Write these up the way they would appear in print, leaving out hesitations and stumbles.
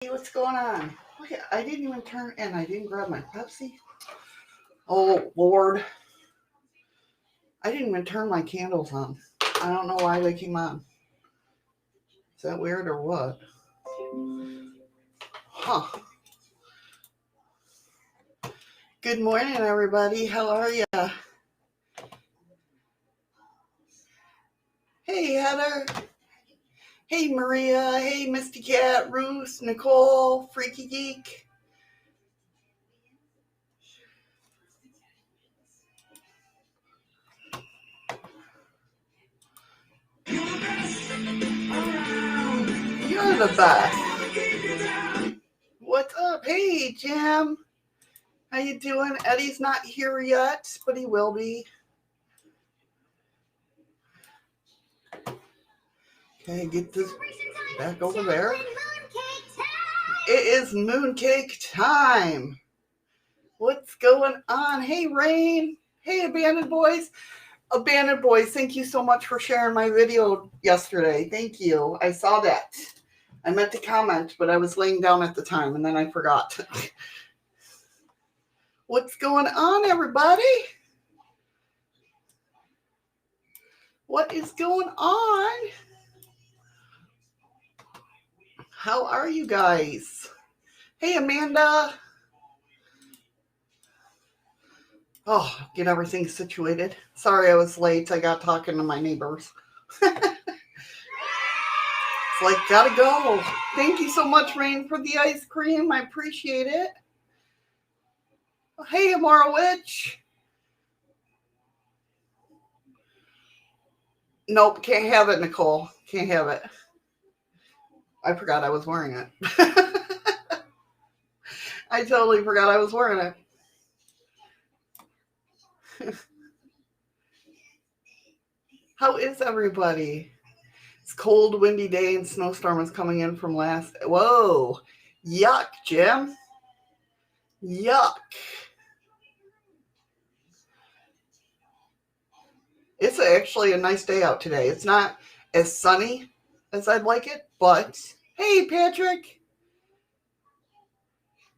Hey, what's going on? Look, I didn't even turn and I didn't grab my Pepsi. Oh, Lord. I didn't even turn my candles on. I don't know why they came on. Is that weird or what? Huh. Good morning, everybody. How are ya? Hey, Heather. Hey, Maria. Hey, Misty Cat, Ruth, Nicole, Freaky Geek. You're the best. What's up? Hey, Jim. How you doing? Eddie's not here yet, but he will be. Okay, get this back over there. It is mooncake time. What's going on? Hey, Rain. Hey, Abandoned Boys. Abandoned Boys, thank you so much for sharing my video yesterday. Thank you. I saw that. I meant to comment, but I was laying down at the time, and then I forgot. What's going on, everybody? What is going on? How are you guys? Hey, Amanda. Oh, get everything situated. Sorry I was late. I got talking to my neighbors. It's like, gotta go. Thank you so much, Rain, for the ice cream. I appreciate it. Hey, Amara Witch. Nope, can't have it, Nicole. Can't have it. I forgot I was wearing it. I totally forgot I was wearing it. How is everybody? It's cold, windy day, and snowstorm is coming in from last. Whoa. Yuck, Jim. Yuck. It's actually a nice day out today. It's not as sunny as I'd like it, but hey, Patrick.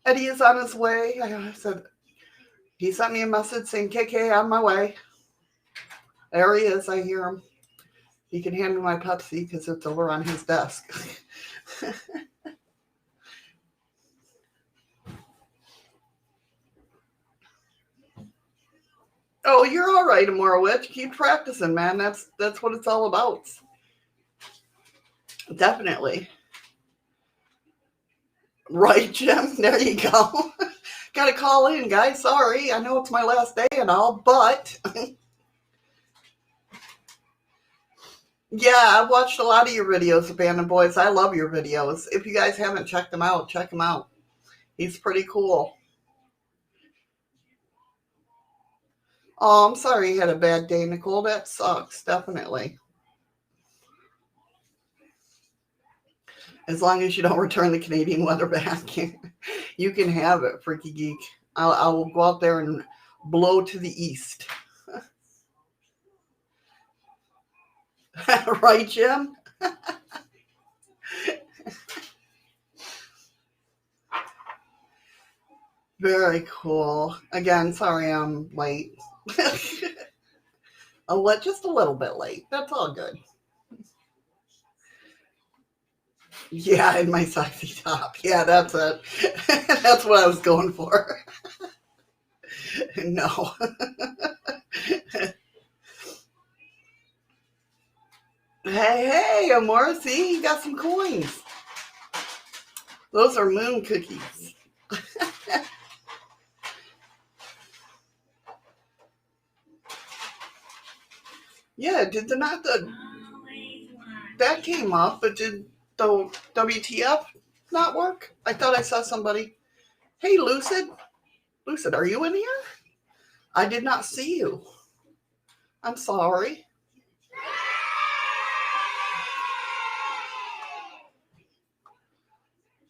Eddie is on his way. I said, he sent me a message saying, KK, on my way. There he is. I hear him. He can hand me my Pepsi because it's over on his desk. Oh, you're all right, Amora Witch. Keep practicing, man. That's what it's all about. Definitely. Right, Jim? There you go. Got to call in, guys. Sorry. I know it's my last day and all, but... Yeah, I've watched a lot of your videos, Abandoned Boys. I love your videos. If you guys haven't checked them out, check them out. He's pretty cool. Oh, I'm sorry you had a bad day, Nicole. That sucks, definitely. As long as you don't return the Canadian weather back, you can have it, Freaky Geek. I will go out there and blow to the east. Right, Jim? Very cool. Again, sorry I'm late. Just a little bit late. That's all good. Yeah, in my sexy top. Yeah, that's it. That's what I was going for. No. Hey, Amora, see, you got some coins. Those are moon cookies. Yeah, that came up, but did the WTF not work? I thought I saw somebody. Hey, Lucid, are you in here? I did not see you. I'm sorry.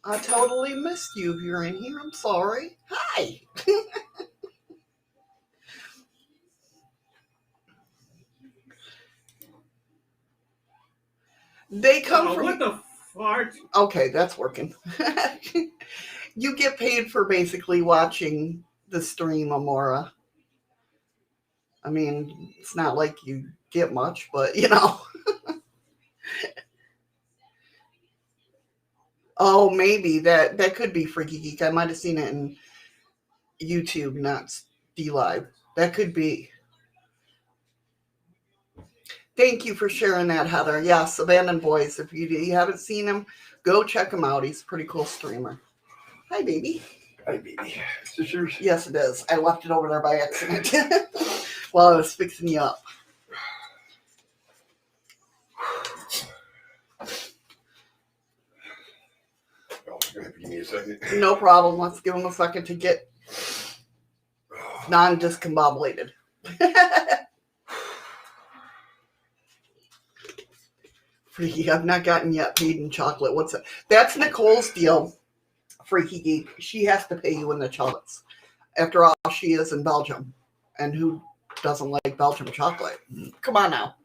I totally missed you if you're in here. I'm sorry. Hi. They come from... What the Fart. Okay, that's working. You get paid for basically watching the stream, Amora. I mean, it's not like you get much, but you know. Oh, maybe that could be Freaky Geek. I might have seen it in YouTube, not dlive. That could be. Thank you for sharing that, Heather. Yes, Abandoned Boys. If you haven't seen him, go check him out. He's a pretty cool streamer. Hi, baby. Hi, baby. Is this yours? Yes, it is. I left it over there by accident while I was fixing you up. Oh, you're gonna have to give me a second. No problem. Let's give him a second to get non-discombobulated. Freaky, I've not gotten yet paid in chocolate. What's it? That's Nicole's deal, Freaky Geek. She has to pay you in the chocolates. After all, she is in Belgium. And who doesn't like Belgium chocolate? Come on now.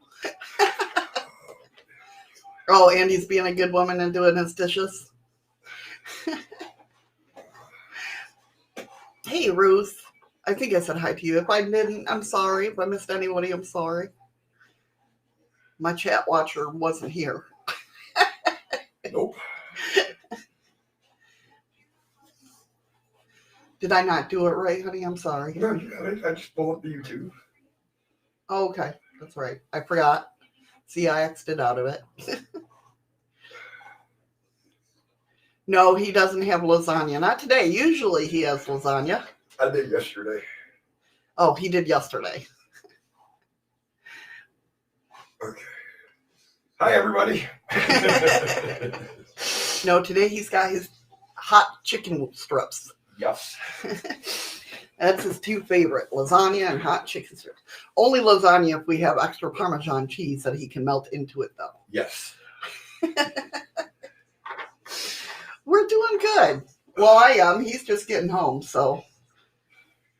Oh, Andy's being a good woman and doing his dishes. Hey, Ruth. I think I said hi to you. If I didn't, I'm sorry. If I missed anybody, I'm sorry. My chat watcher wasn't here. Nope. Did I not do it right, honey? I'm sorry. No, you got it. I just pulled up the YouTube. Oh, okay. That's right. I forgot. See, I exited out of it. No, he doesn't have lasagna. Not today. Usually he has lasagna. I did yesterday. Oh, he did yesterday. Okay. Hi, everybody. No, today he's got his hot chicken strips. Yes. That's his two favorite, lasagna and hot chicken strips. Only lasagna if we have extra Parmesan cheese that he can melt into it, though. Yes. We're doing good. Well, I am. He's just getting home, so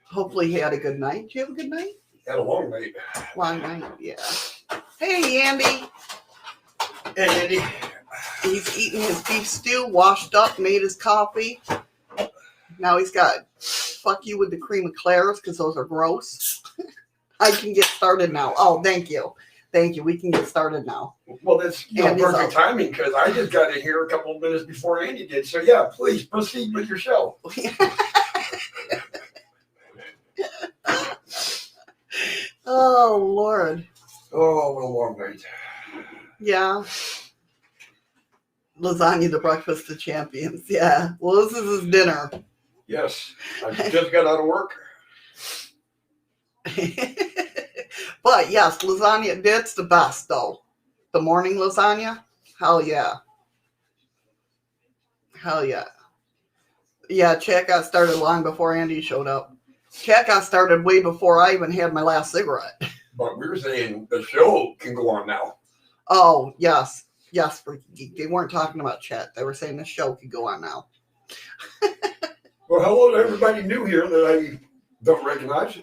hopefully he had a good night. Did you have a good night? Had a long night. Long night, yeah. Hey, Andy. Hey, Andy. He's eating his beef stew, washed up, made his coffee. Now he's got fuck you with the cream of Claire's because those are gross. I can get started now. Oh, thank you. Thank you. We can get started now. Well, that's perfect timing because I just got in here a couple of minutes before Andy did. So, yeah, please proceed with your show. Oh, Lord. Oh, what a long night. Yeah. Lasagna, the breakfast of champions. Yeah. Well, this is his dinner. Yes. I just got out of work. But yes, lasagna, that's the best though. The morning lasagna, hell yeah. Hell yeah. Yeah, chat got started long before Andy showed up. Chat got started way before I even had my last cigarette. But we were saying the show can go on now. Oh, yes. Yes, Freaky Geek. They weren't talking about chat. They were saying the show could go on now. Well, hello to everybody new here that I don't recognize.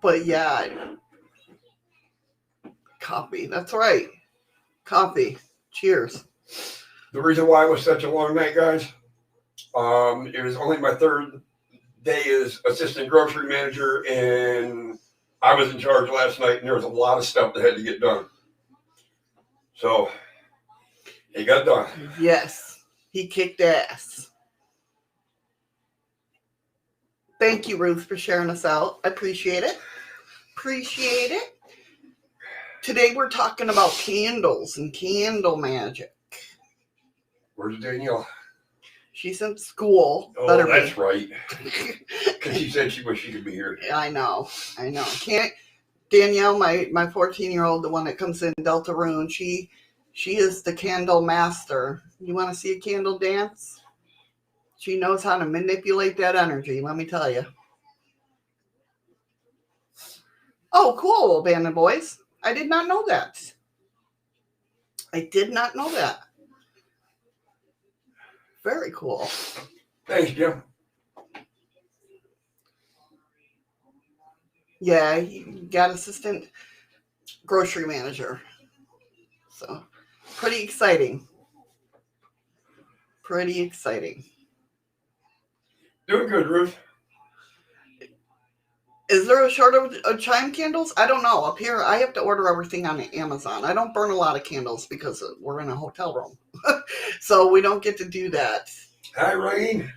But yeah, coffee. That's right. Coffee. Cheers. The reason why it was such a long night, guys, it was only my third day as assistant grocery manager, and I was in charge last night, and there was a lot of stuff that had to get done. So, it got done. Yes. He kicked ass. Thank you, Ruth, for sharing us out. I appreciate it. Appreciate it. Today we're talking about candles and candle magic. Where's Danielle? She's in school. Oh, Better that's be. right. Because she said she wished she could be here. I know. Can't Danielle, my 14-year-old, the one that comes in Delta Rune, she is the candle master. You want to see a candle dance? She knows how to manipulate that energy, let me tell you. Oh, cool, Abandoned Boys. I did not know that. Very cool. Thanks, Jim. Yeah, he got assistant. grocery manager. So, pretty exciting. Pretty exciting. Doing good, Ruth. Is there a shortage of chime candles? I don't know. Up here, I have to order everything on Amazon. I don't burn a lot of candles because we're in a hotel room. So we don't get to do that. Hi, Rain.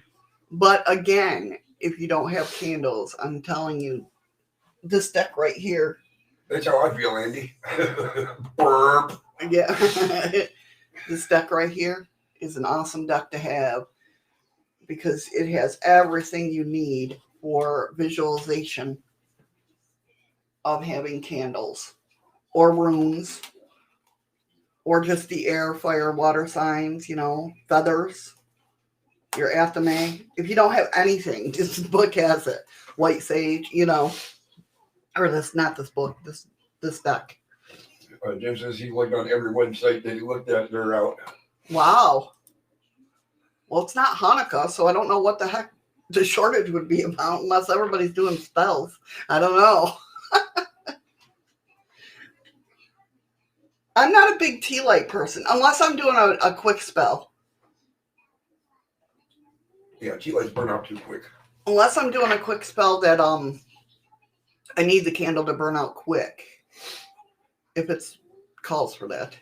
But again, if you don't have candles, I'm telling you, this deck right here. That's how I feel, Andy. Burp. Yeah. This deck right here is an awesome deck to have because it has everything you need for visualization of having candles or runes or just the air, fire, water signs, feathers, your athame. If you don't have anything, this book has it. White sage, or not this book, this deck. Jim says he looked on every website that he looked at, they're out. Wow. Well, it's not Hanukkah, so I don't know what the heck the shortage would be about unless everybody's doing spells. I don't know. I'm not a big tea light person unless I'm doing a quick spell. Yeah, tea lights burn out too quick. Unless I'm doing a quick spell that I need the candle to burn out quick. If it's calls for that.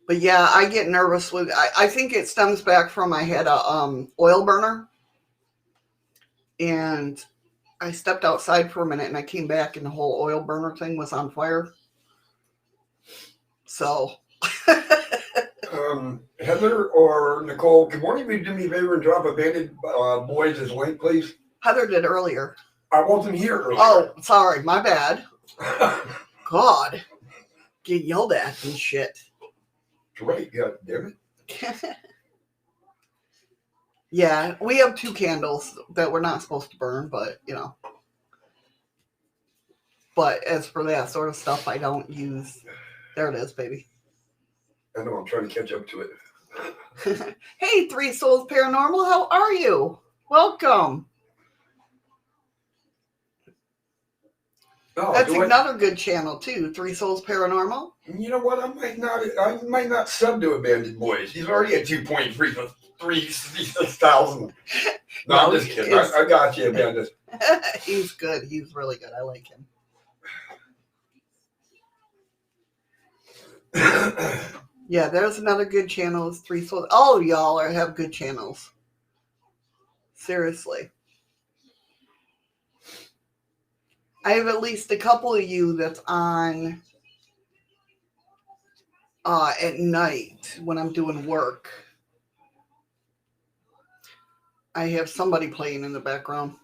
But yeah, I get nervous with. I think it stems back from I had a oil burner, and I stepped outside for a minute, and I came back, and the whole oil burner thing was on fire. So. Heather or Nicole, good morning. Will you do me a favor and drop Abandoned Boys as link, please? Heather did earlier. I wasn't here earlier. Oh, sorry, my bad. God, get yelled at and shit. Right, God damn it. Yeah, we have 2 candles that we're not supposed to burn, but But as for that sort of stuff, I don't use. There it is, baby. I know, I'm trying to catch up to it. Hey, Three Souls Paranormal, how are you? Welcome. Oh, that's another good channel too, Three Souls Paranormal. You know what? I might not sub to Abandoned Boys. He's already at 2,336,000. No, I'm just kidding. I got you, Abandoned. He's good. He's really good. I like him. Yeah, there's another good channel. It's Three Souls. All of y'all have good channels. Seriously. I have at least a couple of you that's on at night when I'm doing work. I have somebody playing in the background.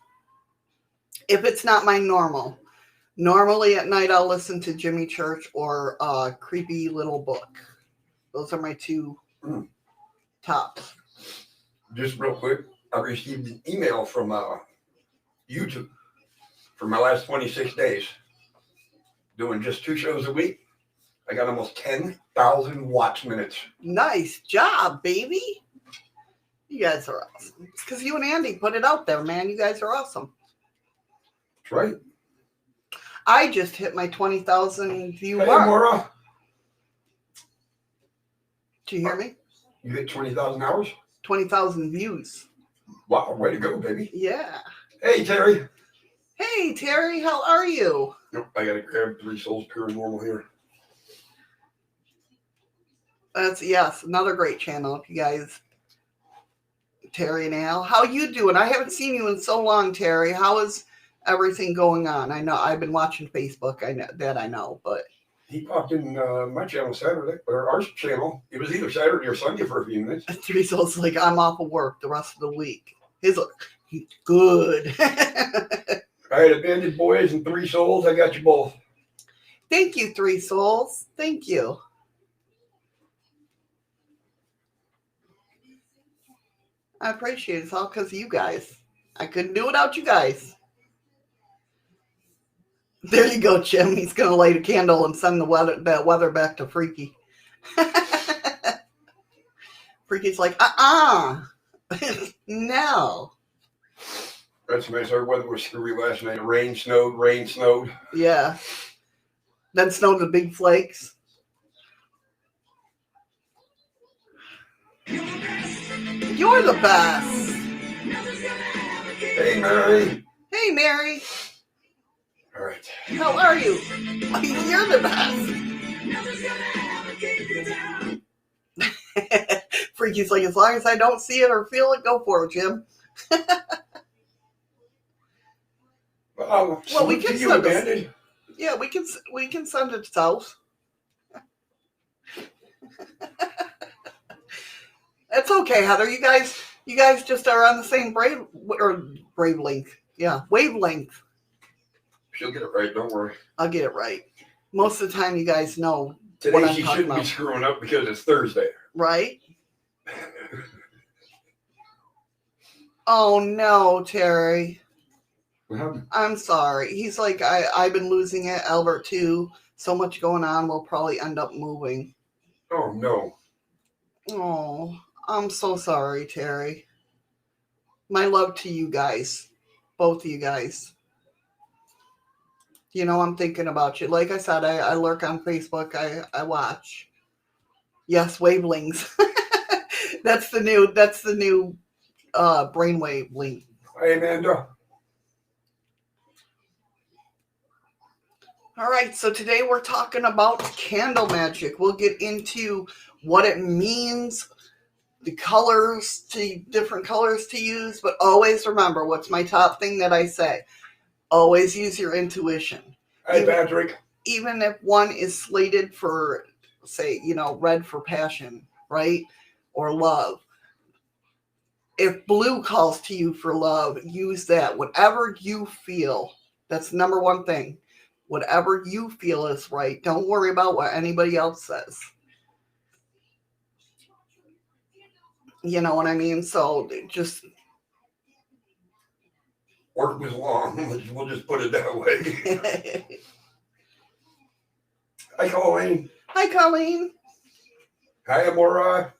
If it's not my normal. Normally at night I'll listen to Jimmy Church or Creepy Little Book. Those are my 2 tops. Just real quick, I received an email from YouTube for my last 26 days. Doing just 2 shows a week. I got almost 10,000 watch minutes. Nice job, baby. You guys are awesome. It's because you and Andy put it out there, man. You guys are awesome. That's right. I just hit my 20,000 view mark. Hey, Maura. Do you hear me? You hit 20,000 hours? 20,000 views. Wow, way to go, baby. Yeah. Hey, Terry. Hey, Terry, how are you? Nope, I got to grab Three Souls Paranormal here. Yes, another great channel. If you guys, Terry and Al, how you doing? I haven't seen you in so long, Terry. How is everything going on? I know I've been watching Facebook. I know, but he popped in my channel Saturday, or our channel. It was either Saturday or Sunday for a few minutes. Three Souls like I'm off of work the rest of the week. He's good. All right, Abandoned Boys and Three Souls. I got you both. Thank you, Three Souls. Thank you. I appreciate it. It's all because of you guys. I couldn't do it without you guys. There you go, Jim. He's going to light a candle and send that weather back to Freaky. Freaky's like, no. That's nice. Our weather was screwy last night. Rain snowed. Yeah. Then snowed the big flakes. You're the best. Hey, Mary. Hey, Mary. All right. How are you? You're the best. Freaky's like, as long as I don't see it or feel it, go for it, Jim. Well, we can send it. Yeah, we can send it south. It's okay, Heather. You guys just are on the same wavelength. Yeah, wavelength. She'll get it right. Don't worry. I'll get it right. Most of the time, you guys know. Today she shouldn't be screwing up because it's Thursday. Right? Oh no, Terry. What happened? I'm sorry. He's like, I've been losing it. Albert too. So much going on. We'll probably end up moving. Oh no. Oh, I'm so sorry, Terry. My love to you guys. Both of you guys. You know, I'm thinking about you. Like I said, I lurk on Facebook. I watch. Yes, wavelengths. That's the new brainwave link. Hey, Amanda. All right, so today we're talking about candle magic. We'll get into what it means, the colors, different colors to use, but always remember, what's my top thing that I say? Always use your intuition. Hey, Patrick. Even if one is slated for, say, red for passion, right? Or love. If blue calls to you for love, use that. Whatever you feel, that's the number one thing. Whatever you feel is right. Don't worry about what anybody else says. You know what I mean? So just work was long. We'll just put it that way. Hi, Colleen. Hi, Colleen. Hi, Amora.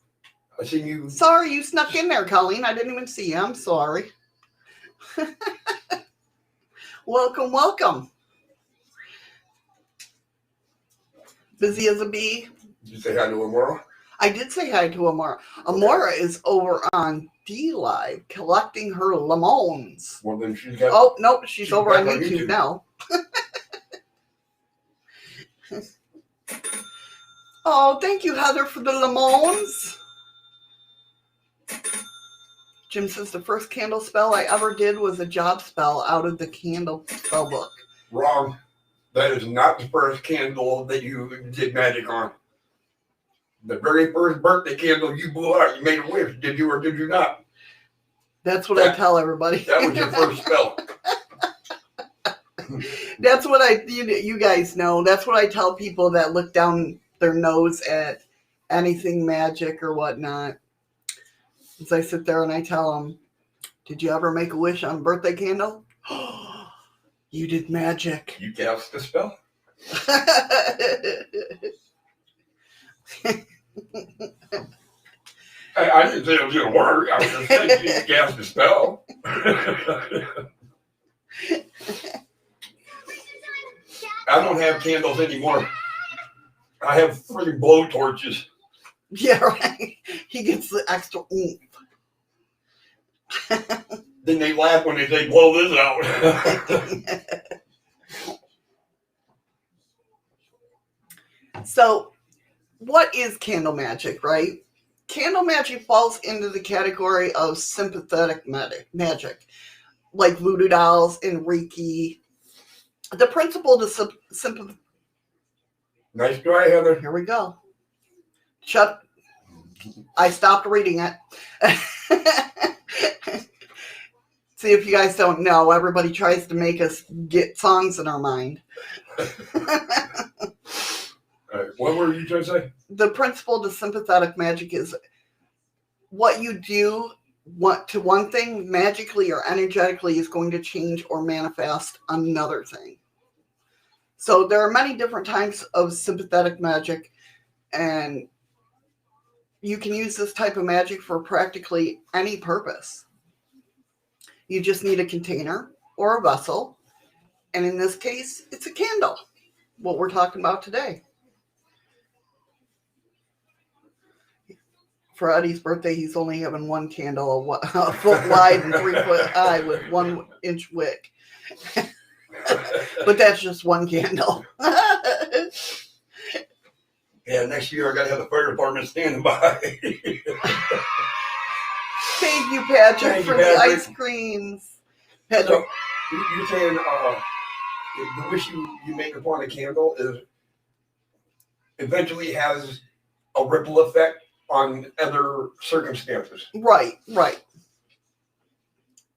I seen you. Sorry, you snuck in there, Colleen. I didn't even see you. I'm sorry. Welcome. Busy as a bee. Did you say hi to Amora? I did say hi to Amora. Amora is over on dlive collecting her lemons. Well, then she's got. Oh, nope, she's over on YouTube now. Oh, thank you, Heather, for the lemons. Jim says the first candle spell I ever did was a job spell out of the candle spell book. Wrong. That is not the first candle that you did magic on. The very first birthday candle you blew out, you made a wish. Did you or did you not? That's what I tell everybody. That was your first spell. That's what you guys know. That's what I tell people that look down their nose at anything magic or whatnot. As I sit there and I tell them, did you ever make a wish on a birthday candle? You did magic. You cast a spell? I didn't say it was going to work. I was just saying you cast a spell. I don't have candles anymore. I have 3 blow torches. Yeah, right. He gets the extra oomph. Then they laugh when they say, blow this out. So, what is candle magic, right? Candle magic falls into the category of sympathetic magic, like voodoo dolls and Reiki. The principle to sympathetic. Nice try, Heather. Here we go. I stopped reading it. See, if you guys don't know, everybody tries to make us get songs in our mind. What were you trying to say? The principle to sympathetic magic is what you do to one thing magically or energetically is going to change or manifest another thing. So there are many different types of sympathetic magic, and you can use this type of magic for practically any purpose. You just need a container or a vessel. And in this case, it's a candle, what we're talking about today. For Eddie's birthday, he's only having one candle, a foot wide and 3 foot high with 1 inch wick. But that's just one candle. Yeah, next year I got to have the fire department standing by. Thank you, Patrick, for the ice creams. Patrick. So, you're saying the wish you make upon a candle is eventually has a ripple effect on other circumstances. Right.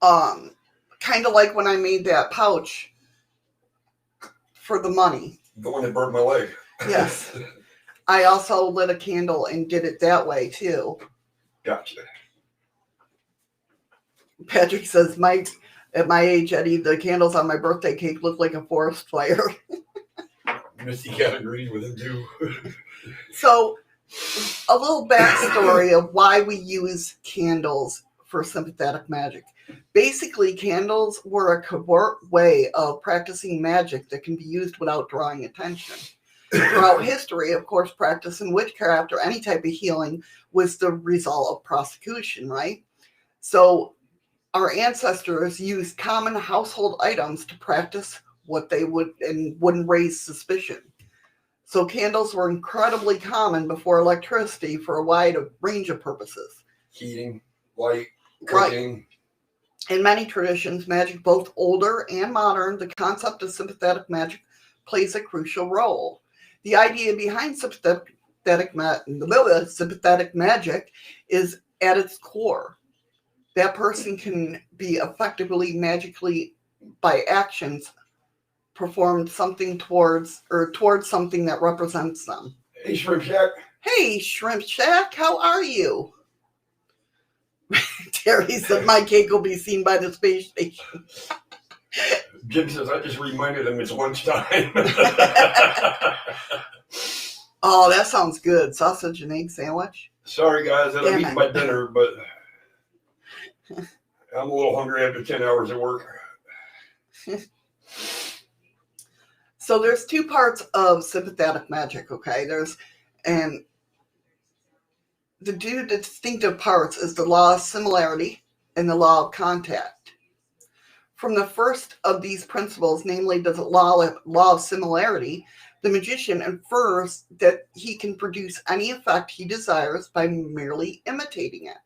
Kind of like when I made that pouch for the money. The one that burnt my leg. Yes. I also lit a candle and did it that way too. Gotcha. Patrick says, at my age, Eddie, the candles on my birthday cake look like a forest fire. Missy got agreed with him too. So, a little backstory of why we use candles for sympathetic magic. Basically, candles were a covert way of practicing magic that can be used without drawing attention. Throughout history, of course, practicing witchcraft or any type of healing was the result of prosecution, right? So our ancestors used common household items to practice what they would and wouldn't raise suspicion. So candles were incredibly common before electricity for a wide range of purposes. Heating, light, cooking. Right. In many traditions, magic, both older and modern, the concept of sympathetic magic plays a crucial role. The idea behind sympathetic magic is at its core. That person can be effectively magically, by actions, performed something towards something that represents them. Hey, Shrimp Shack. Hey, Shrimp Shack, how are you? Terry said my cake will be seen by the space station. Jim says, I just reminded him it's lunchtime. Oh, that sounds good. Sausage and egg sandwich. Sorry, guys, that I'm eating my dinner, but I'm a little hungry after 10 hours of work. So there's 2 parts of sympathetic magic, okay? And the 2 distinctive parts is the law of similarity and the law of contact. From the first of these principles, namely the law of similarity, the magician infers that he can produce any effect he desires by merely imitating it.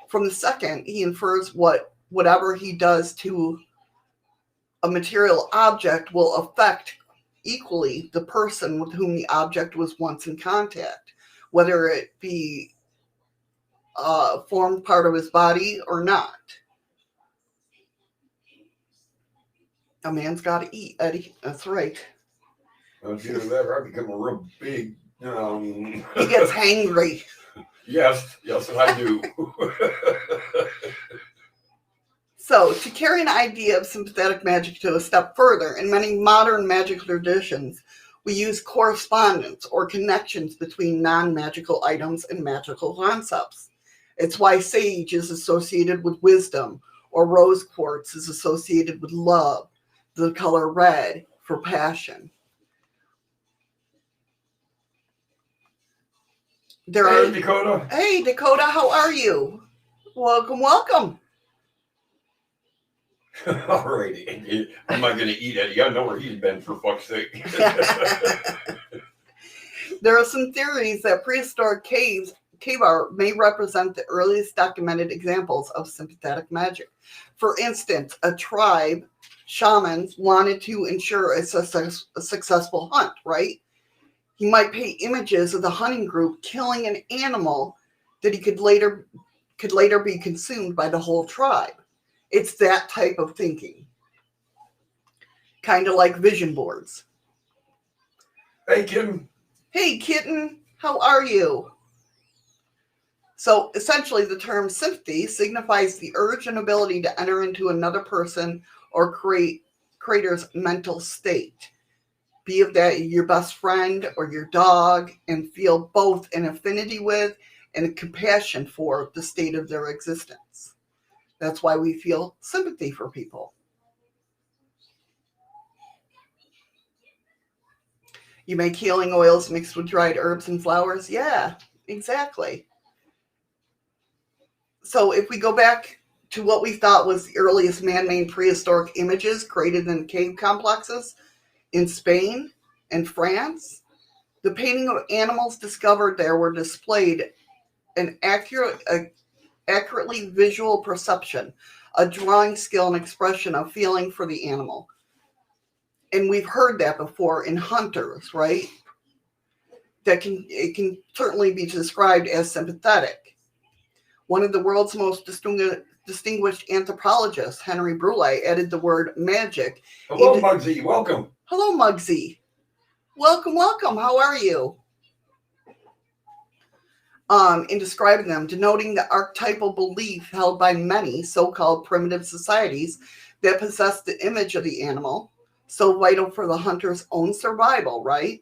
From the second, he infers whatever he does to a material object will affect equally the person with whom the object was once in contact, whether it be formed part of his body or not. A man's got to eat, Eddie. That's right. I was doing that, I become a real big. He gets hangry. Yes, I do. So, to carry an idea of sympathetic magic to a step further, in many modern magical traditions, we use correspondence or connections between non-magical items and magical concepts. It's why sage is associated with wisdom, or rose quartz is associated with love, the color red for passion. Hey, Dakota. Hey, Dakota, how are you? Welcome. All righty. I'm not going to eat Eddie. I know where he's been, for fuck's sake. There are some theories that prehistoric cave art may represent the earliest documented examples of sympathetic magic. For instance, a tribe, shamans, wanted to ensure a successful hunt, right? He might paint images of the hunting group killing an animal that he could later be consumed by the whole tribe. It's that type of thinking. Kind of like vision boards. Hey, Kim. Hey, kitten. How are you? So, essentially, the term sympathy signifies the urge and ability to enter into another person or creator's mental state. Be it that your best friend or your dog, and feel both an affinity with and a compassion for the state of their existence. That's why we feel sympathy for people. You make healing oils mixed with dried herbs and flowers? Yeah, exactly. So if we go back to what we thought was the earliest man-made prehistoric images created in cave complexes in Spain and France, the painting of animals discovered there were displayed an accurately visual perception, a drawing skill and expression of feeling for the animal. And we've heard that before in hunters, right? It can certainly be described as sympathetic. One of the world's most distinguished anthropologists, Henry Brule, added the word magic. Hello, Muggsy. Welcome. Hello, Muggsy. Welcome, welcome. How are you? In describing them, denoting the archetypal belief held by many so-called primitive societies that possess the image of the animal, so vital for the hunter's own survival, right?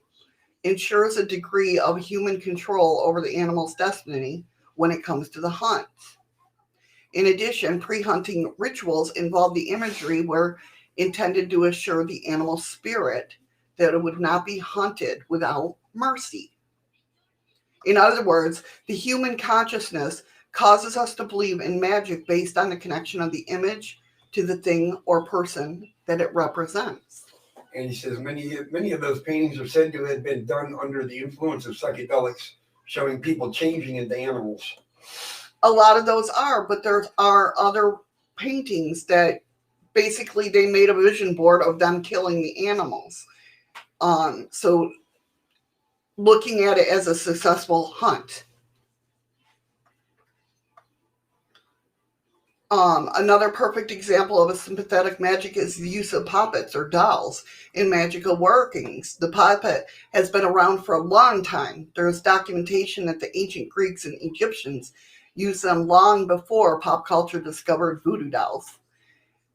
Ensures a degree of human control over the animal's destiny when it comes to the hunt. In addition, pre-hunting rituals involve the imagery were intended to assure the animal's spirit that it would not be hunted without mercy. In other words, the human consciousness causes us to believe in magic based on the connection of the image to the thing or person that it represents. And he says many of those paintings are said to have been done under the influence of psychedelics, showing people changing into animals. A lot of those are, but there are other paintings that basically they made a vision board of them killing the animals. So looking at it as a successful hunt. Another perfect example of a sympathetic magic is the use of puppets or dolls in magical workings. The puppet has been around for a long time. There is documentation that the ancient Greeks and Egyptians used them long before pop culture discovered voodoo dolls.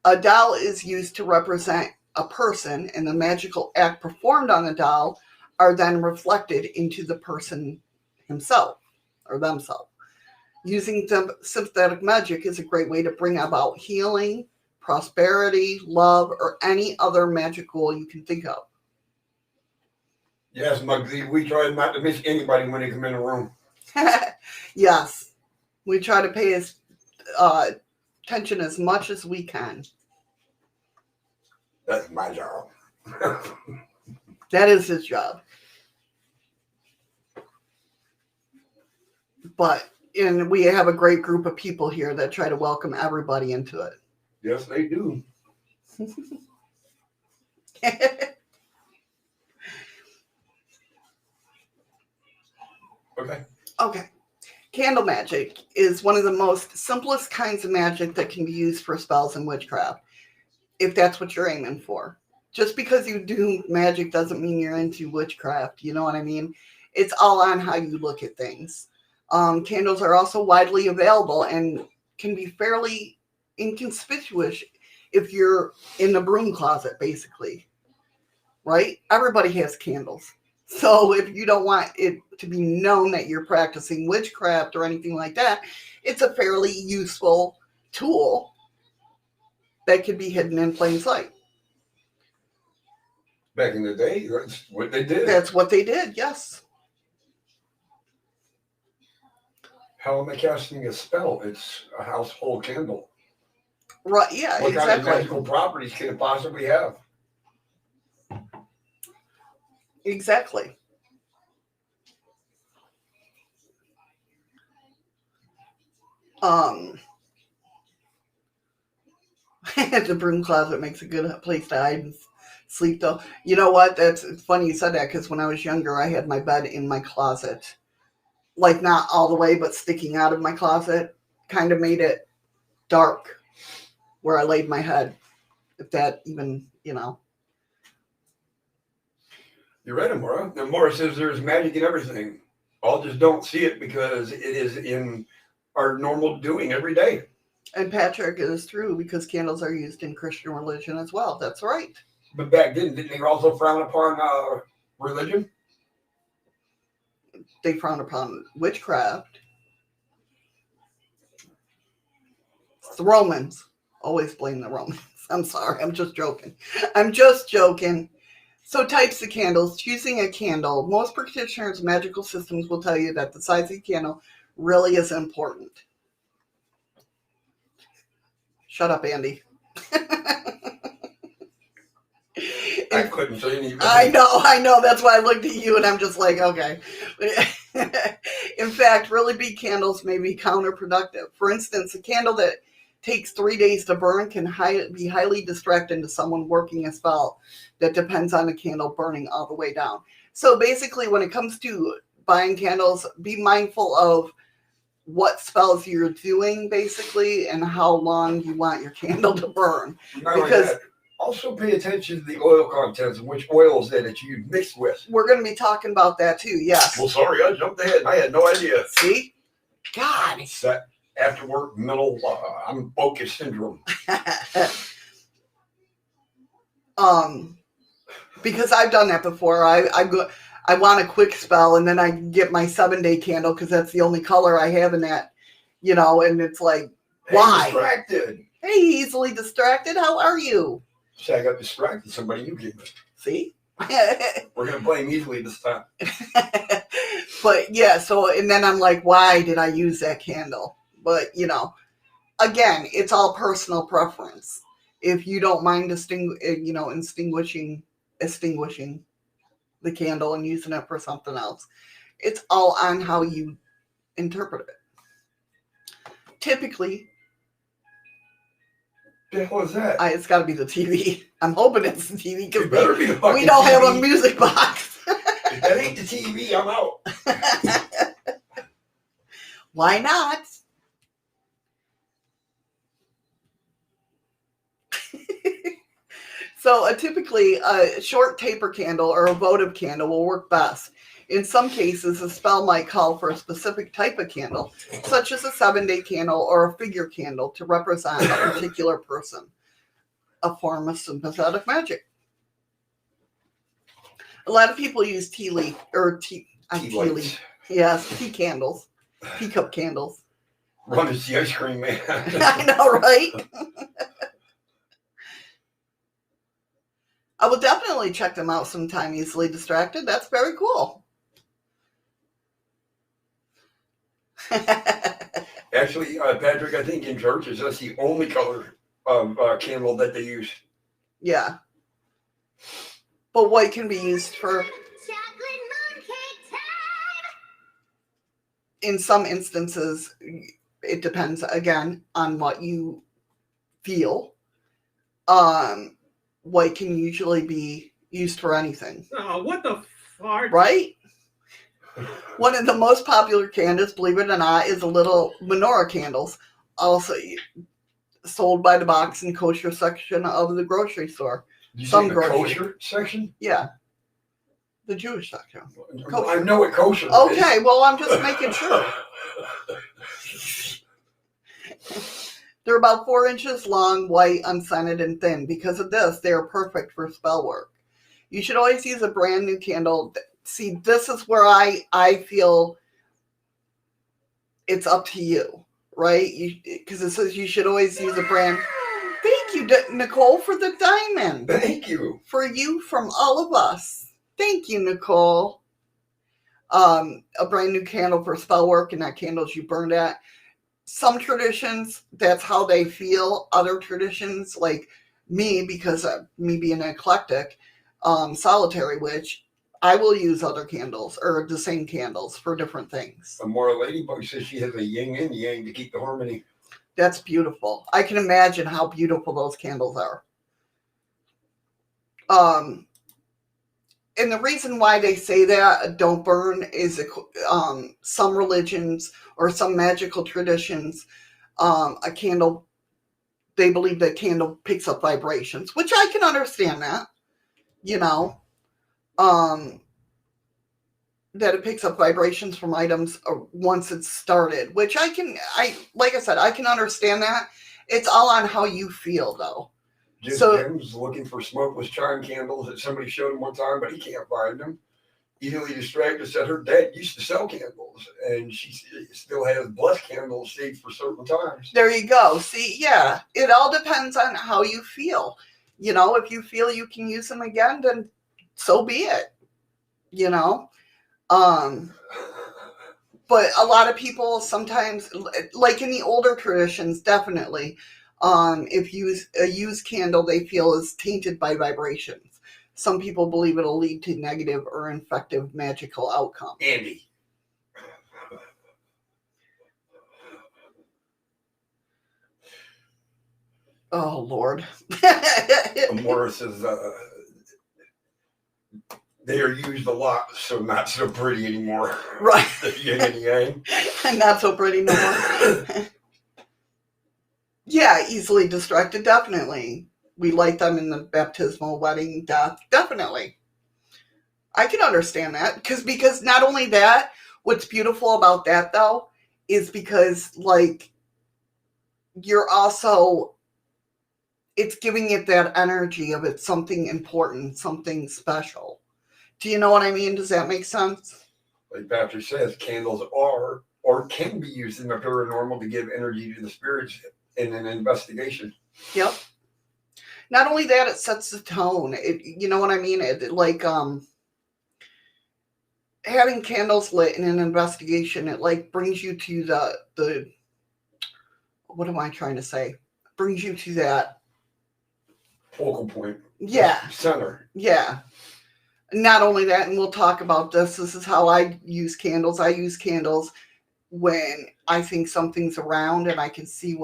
A doll is used to represent a person, and the magical act performed on the doll are then reflected into the person himself or themselves. Using sympathetic magic is a great way to bring about healing, prosperity, love, or any other magic goal you can think of. Yes, Muggsy, we try not to miss anybody when they come in the room. Yes, we try to pay attention as much as we can. That's my job. That is his job. And we have a great group of people here that try to welcome everybody into it. Yes, they do. Okay. Candle magic is one of the most simplest kinds of magic that can be used for spells and witchcraft, if that's what you're aiming for. Just because you do magic doesn't mean you're into witchcraft. You know what I mean? It's all on how you look at things. Candles are also widely available and can be fairly inconspicuous if you're in the broom closet, basically. Right? Everybody has candles. So if you don't want it to be known that you're practicing witchcraft or anything like that, it's a fairly useful tool that could be hidden in plain sight. Back in the day, that's what they did. That's what they did, yes. How am I casting a spell? It's a household candle. Right, yeah, what exactly. What kind of magical properties can it possibly have? Exactly. The broom closet makes a good place to hide and sleep, though. You know what? It's funny you said that, because when I was younger, I had my bed in my closet. Like, not all the way, but sticking out of my closet. Kind of made it dark where I laid my head. If that even, You're right, Amora. Amora says there's magic in everything. All just don't see it because it is in our normal doing every day. And Patrick, it is true, because candles are used in Christian religion as well. That's right. But back then, didn't they also frown upon religion? They frowned upon witchcraft. The Romans. Always blame the Romans. I'm sorry. I'm just joking. I'm just joking. So types of candles. Choosing a candle. Most practitioners of magical systems will tell you that the size of the candle really is important. Shut up, Andy. I couldn't say anything. I know. That's why I looked at you and I'm just like, okay. In fact, really big candles may be counterproductive. For instance, a candle that takes 3 days to burn can be highly distracting to someone working a spell that depends on the candle burning all the way down. So basically, when it comes to buying candles, be mindful of what spells you're doing, basically, and how long you want your candle to burn. Because also pay attention to the oil contents and which oils that you mixed with. We're going to be talking about that too, yes. Well, sorry, I jumped ahead. I had no idea. See? God. It's that after work mental, I'm focused syndrome. Because I've done that before. I want a quick spell, and then I get my 7-day candle because that's the only color I have in that, and it's like, why? Distracted. Hey, easily distracted. How are you? See, I got distracted. Somebody you gave me. See? We're going to play him easily this time. But yeah, so, and then I'm like, why did I use that candle? But, again, it's all personal preference. If you don't mind extinguishing the candle and using it for something else, it's all on how you interpret it. Typically, the hell is that? It's got to be the TV. I'm hoping it's the TV because we TV. don't have a music box. If that ain't the TV, I'm out. Why not? So typically a short taper candle or a votive candle will work best. In some cases, a spell might call for a specific type of candle, such as a 7-day candle or a figure candle to represent a particular person, a form of sympathetic magic. A lot of people use tea leaf or tea leaf. Yes, tea candles, teacup candles. Run is the ice cream man. I know, right? I will definitely check them out sometime. Easily distracted. That's very cool. Actually, Patrick, I think in churches that's the only color of candle that they use. Yeah. But white can be used for... Chocolate mooncake time! In some instances, it depends, again, on what you feel. White can usually be used for anything. Oh, what the fart? Right? One of the most popular candles, believe it or not, is the little menorah candles, also sold by the box and kosher section of the grocery store. You Some say the grocery kosher section? Yeah. The Jewish section. I know what kosher is. Okay, well, I'm just making sure. They're about 4 inches long, white, unscented, and thin. Because of this, they are perfect for spell work. You should always use a brand new candle. See, this is where I feel it's up to you, right? Because it says you should always use a brand. Thank you, Nicole, for the diamond. Thank you. For you from all of us. Thank you, Nicole. A brand new candle for spell work and not candles you burned at. Some traditions, that's how they feel. Other traditions, like me, because of me being an eclectic, solitary witch, I will use other candles or the same candles for different things. Amora Ladybug says she has a yin and yang to keep the harmony. That's beautiful. I can imagine how beautiful those candles are. And the reason why they say that don't burn is some religions or some magical traditions, a candle, they believe that candle picks up vibrations, which I can understand that, that it picks up vibrations from items once it's started, which like I said, I can understand that. It's all on how you feel, though. Jim's looking for smokeless chime candles that somebody showed him one time, but he can't find them. easily distracted, said her dad used to sell candles, and she still has blessed candles saved for certain times. There you go. See, yeah, it all depends on how you feel. You know, if you feel you can use them again, then so be it. You know, but a lot of people sometimes, like in the older traditions, definitely, if a used candle they feel is tainted by vibrations. Some people believe it'll lead to negative or infective magical outcome. Andy. Oh, Lord. Morris says they are used a lot, so not so pretty anymore. Right. The yin and yang. Not so pretty no more. Yeah, easily distracted, definitely. We light them in the baptismal, wedding, death, definitely. I can understand that because not only that, what's beautiful about that though is because like you're also, it's giving it that energy of it's something important, something special. Do you know what I mean? Does that make sense? Like Patrick says, candles are or can be used in the paranormal to give energy to the spirits in an investigation. Yep. Not only that, it sets the tone. You know what I mean? Like having candles lit in an investigation, it like brings you to the what am I trying to say? Brings you to that focal point. Yeah. Center. Yeah. Not only that, and we'll talk about this. This is how I use candles. I use candles when I think something's around and I can see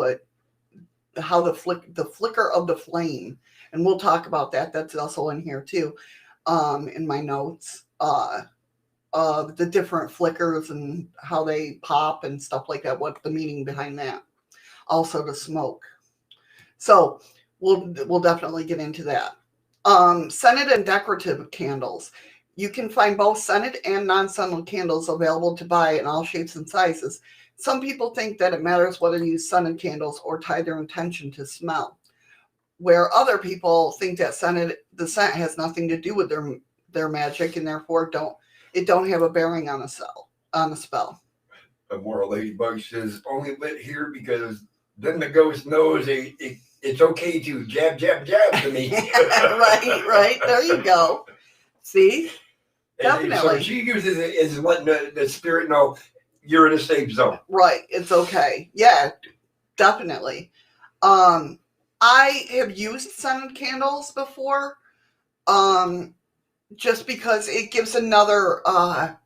how the flicker of the flame. And we'll talk about that. That's also in here too, in my notes. The different flickers and how they pop and stuff like that. What the meaning behind that. Also the smoke. So we'll definitely get into that. Scented and decorative candles. You can find both scented and non-scented candles available to buy in all shapes and sizes. Some people think that it matters whether you use scented candles or tie their intention to smell, where other people think that the scent has nothing to do with their magic and therefore don't have a bearing on a spell. A moral ladybug says only lit here because then the ghost knows it's okay to jab to me. right. There you go. See? Definitely. So she uses it as letting the spirit know you're in a safe zone. Right. It's okay. Yeah, definitely. I have used scented candles before, just because it gives another, I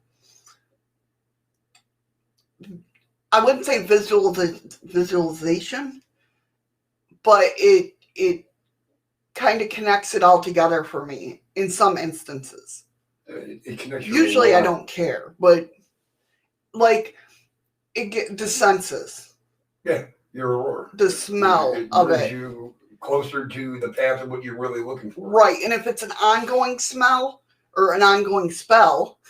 wouldn't say visualization, but it kind of connects it all together for me in some instances. It connects. Usually I don't care, but like the senses. Yeah, your aurora. The smell of it. You closer to the path of what you're really looking for. Right, and if it's an ongoing smell or an ongoing spell,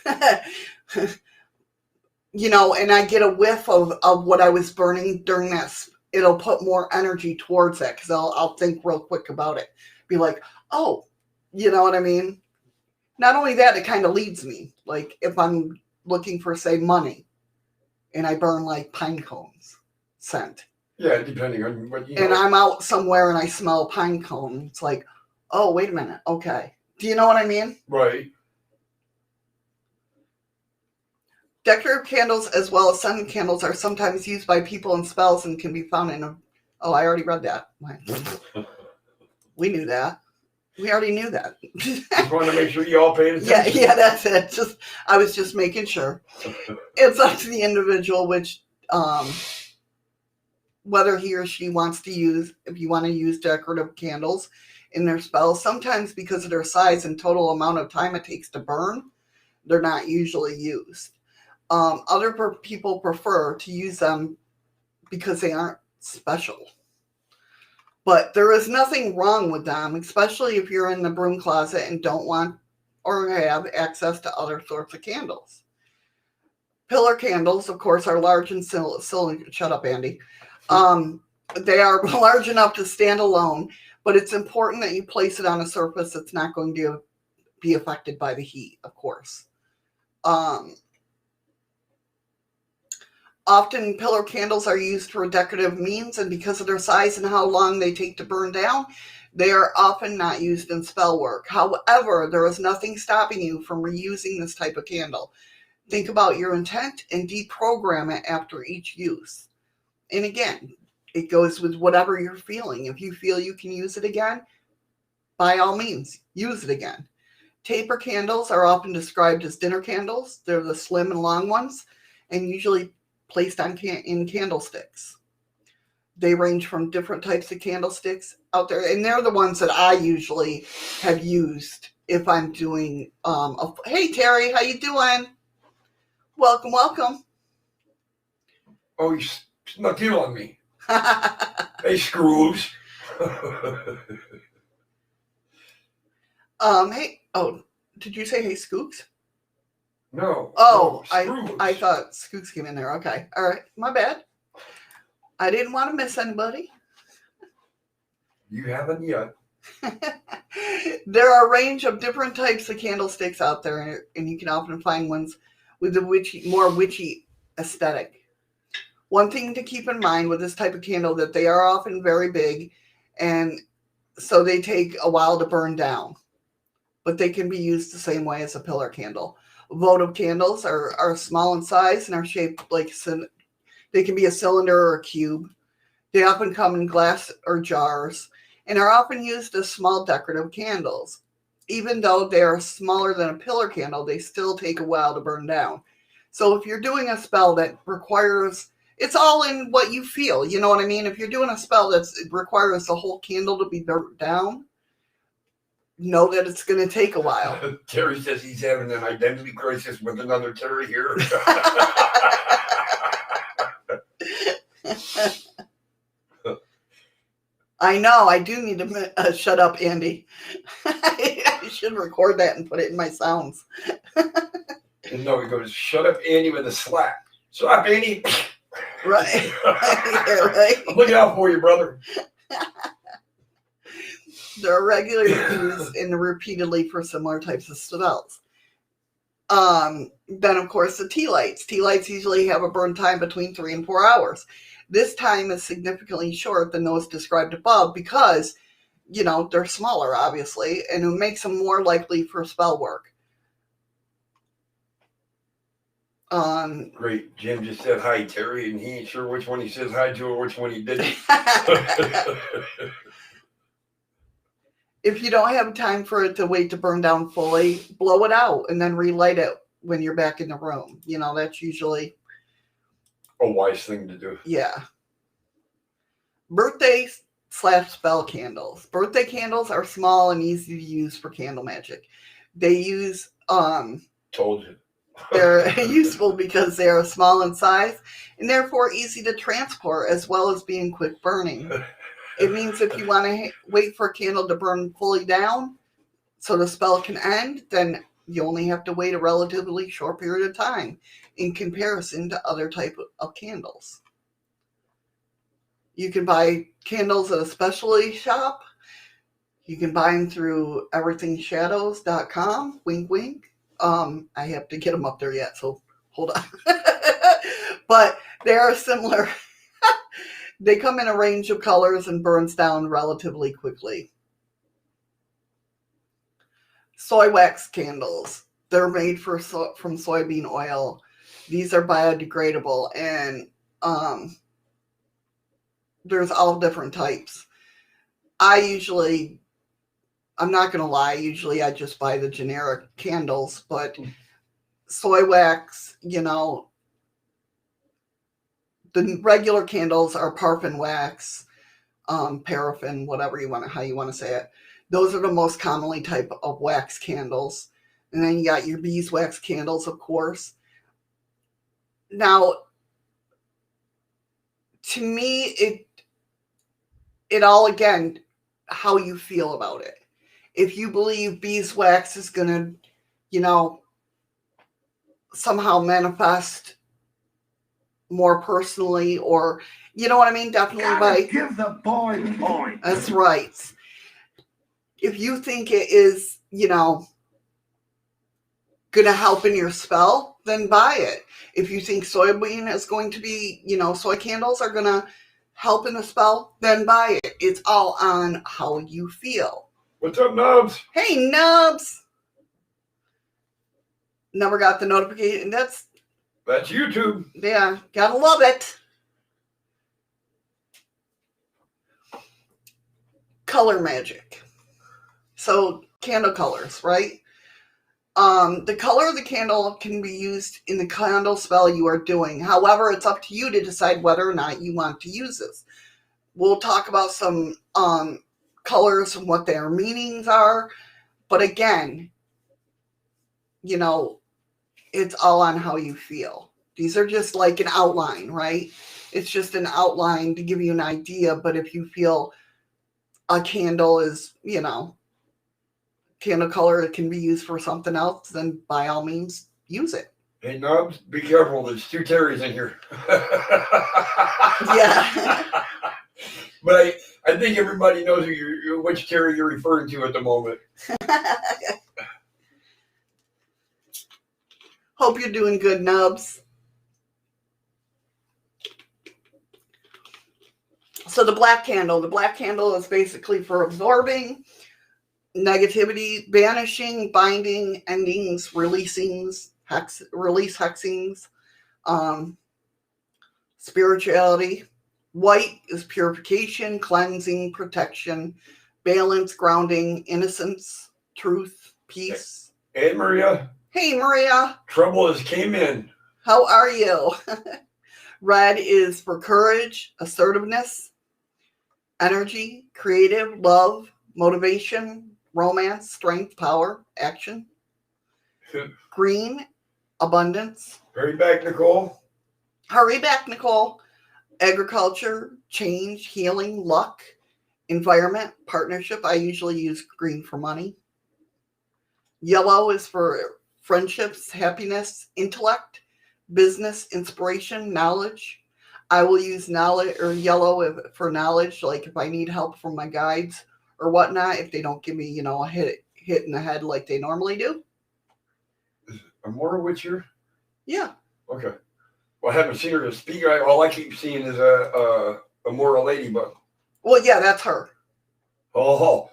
you know, and I get a whiff of what I was burning during that, it'll put more energy towards that because I'll think real quick about it. Be like, oh, you know what I mean? Not only that, it kind of leads me. Like if I'm looking for, say, money and I burn like pine cones scent. Yeah, depending on what you And I'm out somewhere and I smell pine cone. It's like, oh, wait a minute. Okay. Do you know what I mean? Right. Decorative candles as well as scented candles are sometimes used by people in spells and can be found in oh, I already read that. We knew that. We already knew that. Just want to make sure you all paid attention. Yeah, that's it. I was just making sure. It's up to the individual which whether he or she wants to use, if you want to use decorative candles in their spells. Sometimes because of their size and total amount of time it takes to burn, they're not usually used. Other people prefer to use them because they aren't special. But there is nothing wrong with them, especially if you're in the broom closet and don't want or have access to other sorts of candles. Pillar candles, of course, are large and cylinder. Shut up, Andy. They are large enough to stand alone, but it's important that you place it on a surface that's not going to be affected by the heat, of course. Often pillar candles are used for decorative means, and because of their size and how long they take to burn down, they are often not used in spell work. However, there is nothing stopping you from reusing this type of candle. Think about your intent and deprogram it after each use. And again, it goes with whatever you're feeling. If you feel you can use it again, by all means, use it again. Taper candles are often described as dinner candles. They're the slim and long ones, and usually placed in candlesticks. They range from different types of candlesticks out there, and they're the ones that I usually have used if I'm doing. Hey Terry, how you doing? Welcome, welcome. Oh, you snuck in on me. Hey, Scrooge. Hey, oh, did you say hey Scoops? No. Oh, no, I thought Scoops came in there. Okay, all right, my bad. I didn't want to miss anybody. You haven't yet. There are a range of different types of candlesticks out there, and you can often find ones with a more witchy aesthetic. One thing to keep in mind with this type of candle that they are often very big, and so they take a while to burn down, but they can be used the same way as a pillar candle. Votive candles are small in size and are shaped like they can be a cylinder or a cube. They often come in glass or jars and are often used as small decorative candles. Even though they are smaller than a pillar candle, they still take a while to burn down. So if you're doing a spell that requires, it's all in what you feel, you know what I mean? If you're doing a spell that requires the whole candle to be burnt down, know that it's going to take a while. Terry says he's having an identity crisis with another Terry here. I know, I do need to shut up, Andy. I should record that and put it in my sounds. No, he goes, shut up, Andy, with a slap. Shut up, Andy. Right. Yeah, right. I'm looking out for you, brother. They're regularly used and repeatedly for similar types of spells. Then, of course, the tea lights. Tea lights usually have a burn time between 3 and 4 hours. This time is significantly short than those described above because, they're smaller, obviously, and it makes them more likely for spell work. Great. Jim just said hi, Terry, and he ain't sure which one he says hi to or which one he didn't. If you don't have time for it to wait to burn down fully, blow it out and then relight it when you're back in the room. That's usually a wise thing to do. Yeah. Birthday/spell candles. Birthday candles are small and easy to use for candle magic. They use Told you. They're useful because they are small in size and therefore easy to transport as well as being quick burning. It means if you want to wait for a candle to burn fully down so the spell can end, then you only have to wait a relatively short period of time in comparison to other type of candles. You can buy candles at a specialty shop. You can buy them through everythingshadows.com. Wink, wink. I have to get them up there yet, so hold on. But they are similar. They come in a range of colors and burns down relatively quickly. Soy wax candles. They're made from soybean oil. These are biodegradable, and there's all different types. I'm not going to lie, usually I just buy the generic candles, but soy wax, the regular candles are paraffin wax, paraffin, how you want to say it. Those are the most commonly type of wax candles. And then you got your beeswax candles, of course. Now, to me, it all, again, how you feel about it. If you believe beeswax is going to, somehow manifest more personally, or, you know what I mean? Definitely give the boy points. That's right. If you think it is, going to help in your spell, then buy it. If you think soybean is going to be, soy candles are going to help in the spell, then buy it. It's all on how you feel. What's up, Nubs? Hey, Nubs. Never got the notification. That's YouTube. Yeah, gotta love it. Color magic. So candle colors, right? The color of the candle can be used in the candle spell you are doing. However, it's up to you to decide whether or not you want to use this. We'll talk about some colors and what their meanings are. But again, it's all on how you feel. These are just like an outline, right? It's just an outline to give you an idea. But if you feel a candle is, candle color can be used for something else, then by all means use it. Hey, Nubs, be careful. There's 2 Terrys in here. Yeah. But I think everybody knows which Terry you're referring to at the moment. Hope you're doing good, Nubs. So the black candle is basically for absorbing negativity, banishing, binding, endings, releasings, release hexings, spirituality. White is purification, cleansing, protection, balance, grounding, innocence, truth, peace. Hey, Maria. Hey, Maria. Trouble has came in. How are you? Red is for courage, assertiveness, energy, creative, love, motivation, romance, strength, power, action. Green, abundance. Hurry back, Nicole. Hurry back, Nicole. Agriculture, change, healing, luck, environment, partnership. I usually use green for money. Yellow is for friendships, happiness, intellect, business, inspiration, knowledge. I will use knowledge or yellow for knowledge, like if I need help from my guides or whatnot, if they don't give me, a hit in the head like they normally do. Amora Witcher? Yeah. Okay. Well, I haven't seen her speak. All I keep seeing is a Amora Ladybug. Well, yeah, that's her. Oh,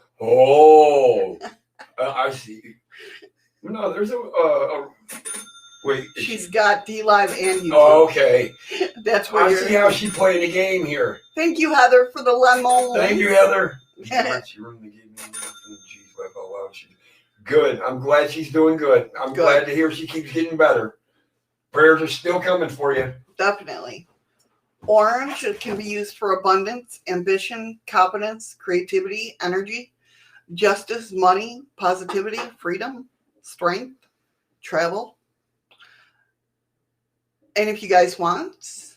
I see. No, there's a wait. She's got dlive and YouTube. Oh, okay. That's where I see how she's playing the game here. Thank you, Heather, for the lemon. Thank you, Heather. Good. I'm glad she's doing good. I'm glad to hear she keeps getting better. Prayers are still coming for you. Definitely. Orange, it can be used for abundance, ambition, competence, creativity, energy, justice, money, positivity, freedom, strength, travel. And if you guys want,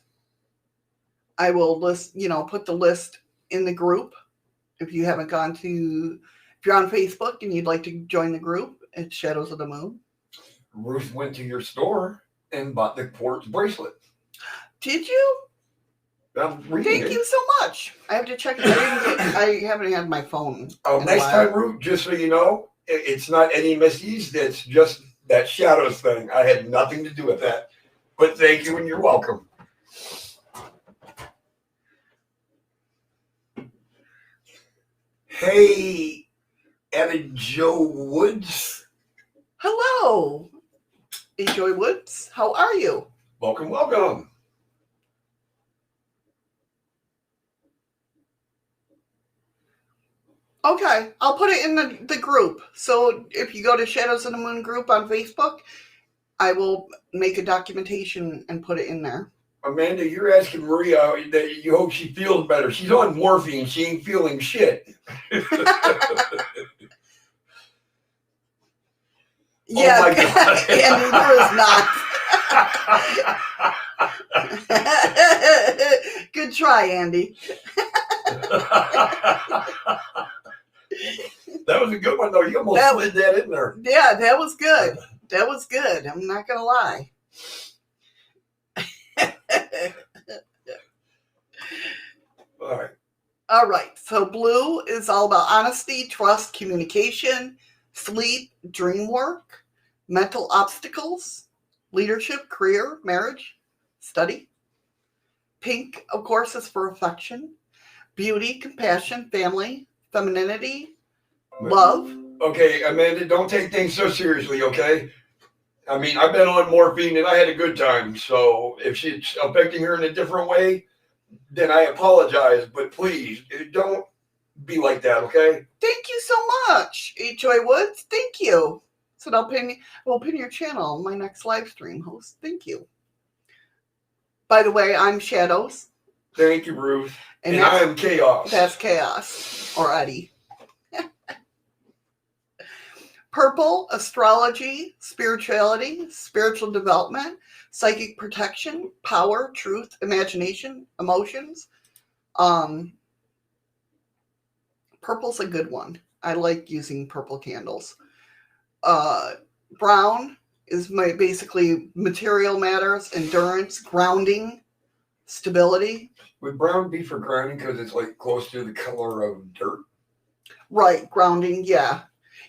I will put the list in the group. If you haven't if you're on Facebook and you'd like to join the group, it's Shadows of the Moon. Ruth went to your store and bought the quartz bracelet. Did you? Thank you so much. I have to check it. I haven't had my phone. Next time, Ruth, just so you know, it's not any missies. It's just that shadows thing. I had nothing to do with that. But thank you and you're welcome. Hey, Evan Joe Woods. Hello, Joy Woods. How are you? Welcome, welcome. Okay, I'll put it in the group. So if you go to Shadows of the Moon group on Facebook, I will make a documentation and put it in there. Amanda, you're asking Maria that you hope she feels better. She's on morphine. She ain't feeling shit. Yeah, oh my God. Andy, there is not. Good try, Andy. That was a good one, though. You almost slid that in there. Yeah, that was good. That was good. I'm not going to lie. All right. So blue is all about honesty, trust, communication, sleep, dream work, mental obstacles, leadership, career, marriage, study. Pink, of course, is for affection, beauty, compassion, family, femininity, love. Okay, Amanda, don't take things so seriously, okay? I mean, I've been on morphine and I had a good time. So if she's affecting her in a different way, then I apologize. But please, don't be like that, okay? Thank you so much, H.O.A. Woods. Thank you. So we'll pin your channel on my next live stream host. Thank you. By the way, I'm Shadows. Thank you, Ruth. And I am Chaos. That's Chaos, or Eddie. Purple, astrology, spirituality, spiritual development, psychic protection, power, truth, imagination, emotions. Purple's a good one. I like using purple candles. Brown is basically material matters, endurance, grounding, stability. Would brown be for grounding because it's like close to the color of dirt? Right, grounding, yeah.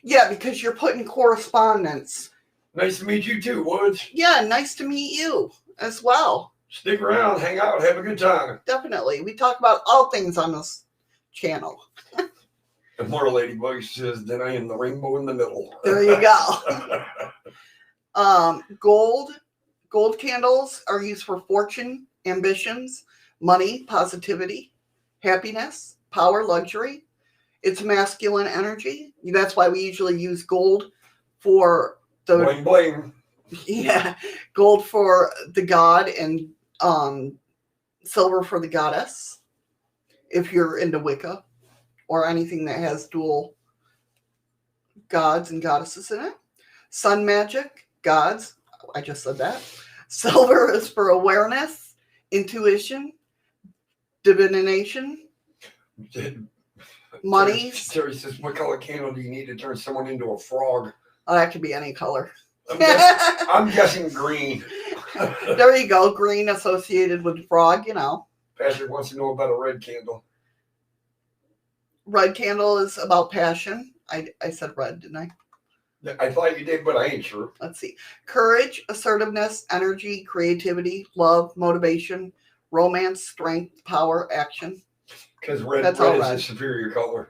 Yeah, because you're putting correspondence. Nice to meet you too, Woods. Yeah, nice to meet you as well. Stick around, hang out, have a good time. Definitely. We talk about all things on this channel. And more Ladybug says, then I am the rainbow in the middle. There you go. Gold candles are used for fortune, ambitions, money, positivity, happiness, power, luxury. It's masculine energy. That's why we usually use gold for the Bling bling. Yeah, gold for the god and silver for the goddess. If you're into Wicca or anything that has dual gods and goddesses in it. Sun magic, gods. I just said that. Silver is for awareness, intuition, divination, money. Terry says, what color candle do you need to turn someone into a frog? Oh, that could be any color. I'm guessing green. There you go. Green associated with frog, Patrick wants to know about a red candle. Red candle is about passion. I said red, didn't I? I thought you did, but I ain't sure. Let's see. Courage, assertiveness, energy, creativity, love, motivation, romance, strength, power, action. Because red is a superior color.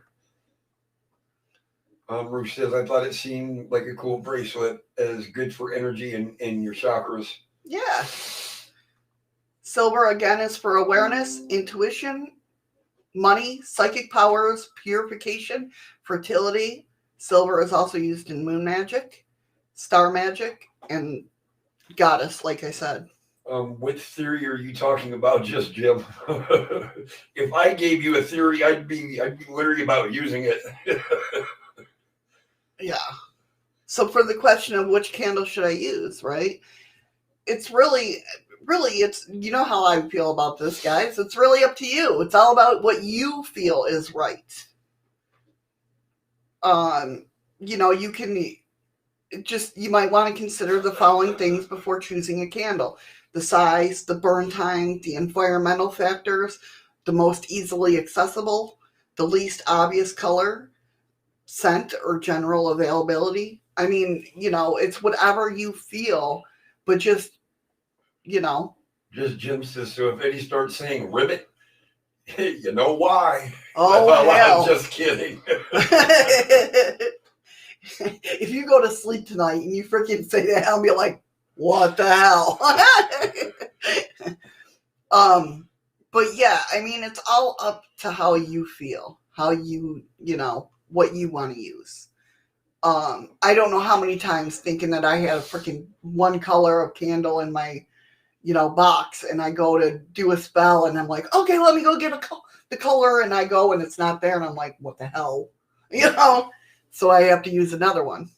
Ruth says, I thought it seemed like a cool bracelet as good for energy and your chakras. Yeah. Silver, again, is for awareness, intuition, money, psychic powers, purification, fertility. Silver is also used in moon magic, star magic, and goddess, like I said. What theory are you talking about, just Jim? If I gave you a theory, I'd be literally about using it. Yeah. So for the question of which candle should I use, right? It's really, it's, you know how I feel about this, guys. It's really up to you. It's all about what you feel is right. You can you might want to consider the following things before choosing a candle: the size, the burn time, the environmental factors, the most easily accessible, the least obvious color, scent, or general availability. I mean, it's whatever you feel, but just. Just Jim says, so if Eddie starts saying ribbit, you know why. Oh, hell. I'm just kidding. If you go to sleep tonight and you freaking say that, I'll be like, what the hell? But yeah, I mean, it's all up to how you feel, how you, what you want to use. I don't know how many times thinking that I had a freaking one color of candle in my, box, and I go to do a spell and I'm like, okay, let me go get the color, and I go and it's not there, and I'm like, what the hell? So I have to use another one.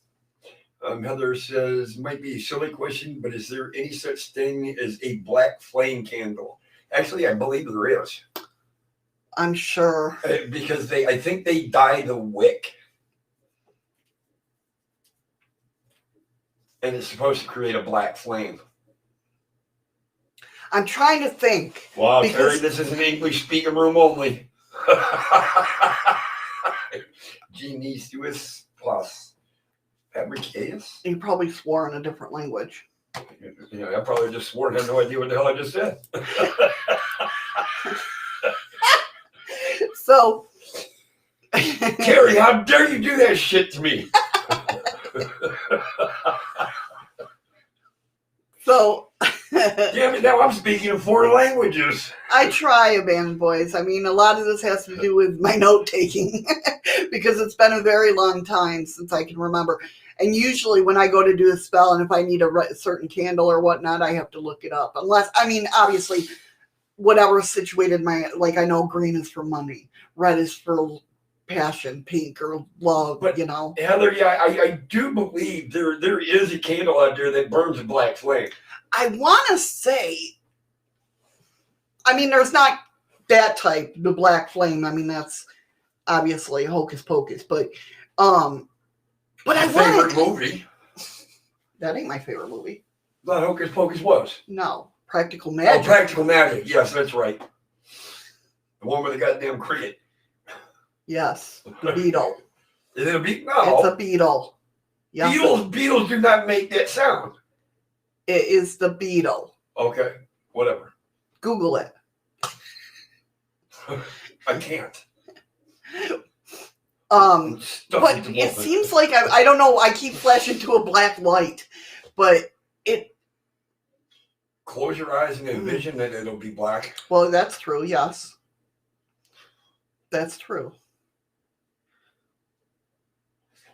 Heather says, might be a silly question, but is there any such thing as a black flame candle? Actually, I believe there is. I'm sure. Because I think they dye the wick. And it's supposed to create a black flame. I'm trying to think. Wow, Terry, this is an English speaking room only. Genius plus. Fabricatus? You probably swore in a different language. You know, I probably just swore and had no idea what the hell I just said. So, Carrie, how dare you do that shit to me? so Damn it, now I'm speaking in foreign languages. I try, Abandoned Boys. I mean, a lot of this has to do with my note taking because it's been a very long time since I can remember. And usually when I go to do a spell and if I need a certain candle or whatnot, I have to look it up. Unless, I mean, obviously, whatever situated like I know green is for money, red is for passion, pink or love, But, you know. Heather, yeah, I do believe there is a candle out there that burns a black flame. I want to say, I mean, there's not that type, the black flame. I mean, that's obviously hocus pocus, but I favorite movie. That ain't my favorite movie. Not Hocus Pocus was. No, Practical Oh, Magic. Practical Magic. Yes, that's right. The one with the goddamn cricket. Yes, the beetle. Is it a beetle? No. It's a beetle. Yes, Beetles do not make that sound. it is the beetle. Okay, whatever. Google it. I can't. But it seems like I don't know. I keep flashing to a black light, but it. Close your eyes and envision that it'll be black. Well, that's true. Yes, that's true.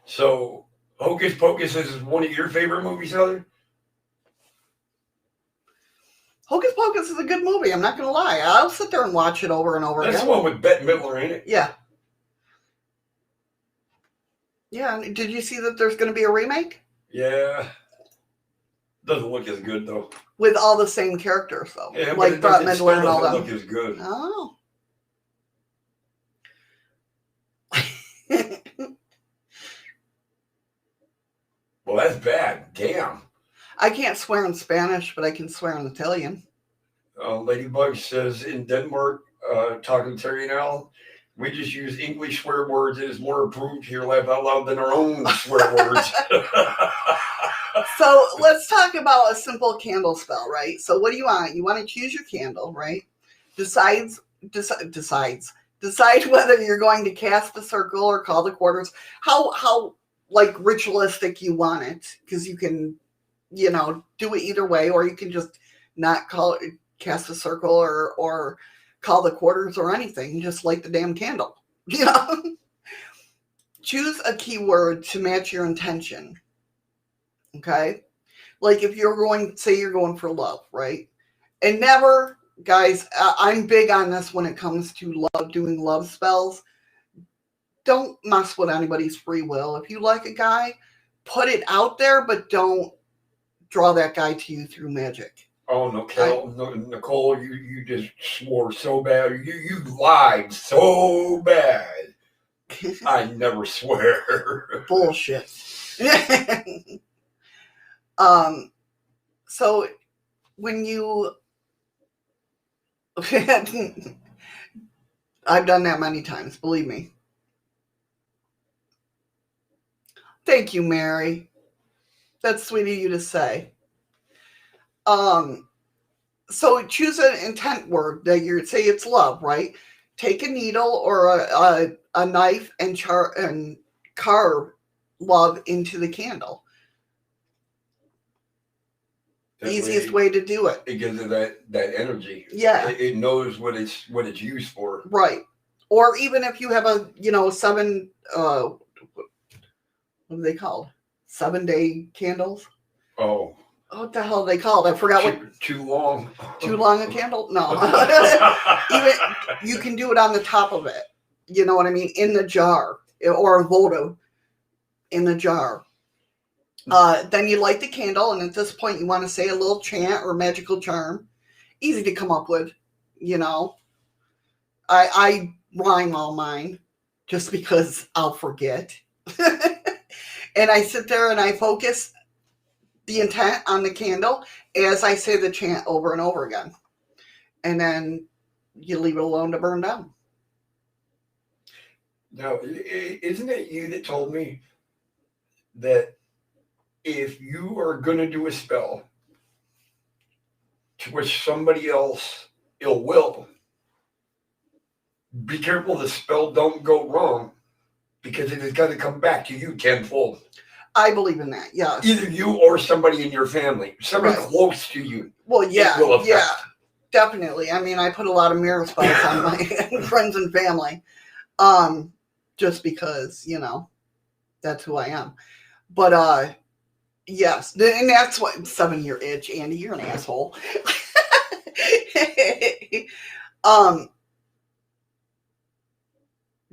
So, Hocus Pocus is one of your favorite movies, Heather? Hocus Pocus is a good movie. I'm not gonna lie. I'll sit there and watch it over and over That's again. the one with Bette Midler in it. Yeah. Yeah. Did you see that there's going to be a remake Yeah. Doesn't look as good though. with all the same characters though, Yeah, like but Bette it still Midler and all doesn't them? look as good. Oh. Well, that's bad. Damn. I can't swear in Spanish, but I can swear in Italian. Ladybug says in Denmark, talking to Terry and Al, we just use English swear words. It is more approved here, laugh out loud, than our own swear words. So let's talk about a simple candle spell, right? So what do you want? You want to choose your candle, right? Decide whether you're going to cast the circle or call the quarters. How like ritualistic you want it, because you can, you know, do it either way, or you can just not cast a circle or call the quarters or anything. Just light the damn candle. You know, choose a keyword to match your intention. Okay, like if you're going, say you're going for love, right? And never, guys, I'm big on this when it comes to love, doing love spells. Don't mess with anybody's free will. If you like a guy, put it out there, but don't draw that guy to you through magic. Oh, Nicole, you just swore so bad. You lied so bad. I never swear. Bullshit. So when you I've done that many times, believe me. Thank you, Mary. That's sweet of you to say. So choose an intent word that you say it's love, right? Take a needle or a knife and carve love into the candle. That Easiest way to do it. It gives it that energy. Yeah. It knows what it's used for. Right. Or even if you have a, 7, what are they called? 7-day candles? Oh. What the hell are they called? I forgot what. Too long. Too long a candle? No. Even you can do it on the top of it. You know what I mean? In the jar. Or a votive in the jar. Then you light the candle, and at this point you want to say a little chant or magical charm. Easy to come up with, I rhyme all mine just because I'll forget. And I sit there and I focus the intent on the candle as I say the chant over and over again. And then you leave it alone to burn down. Now, isn't it you that told me that if you are going to do a spell to which somebody else ill will, be careful the spell don't go wrong, because it is going to come back to you tenfold. I believe in that, yes. Either you or somebody in your family, somebody Right. close to you. Well, yeah, It will affect. yeah, definitely. I mean, I put a lot of mirror spells on my friends and family, just because, you know, that's who I am. But yes, and that's what 7-year itch, Andy. You're an asshole.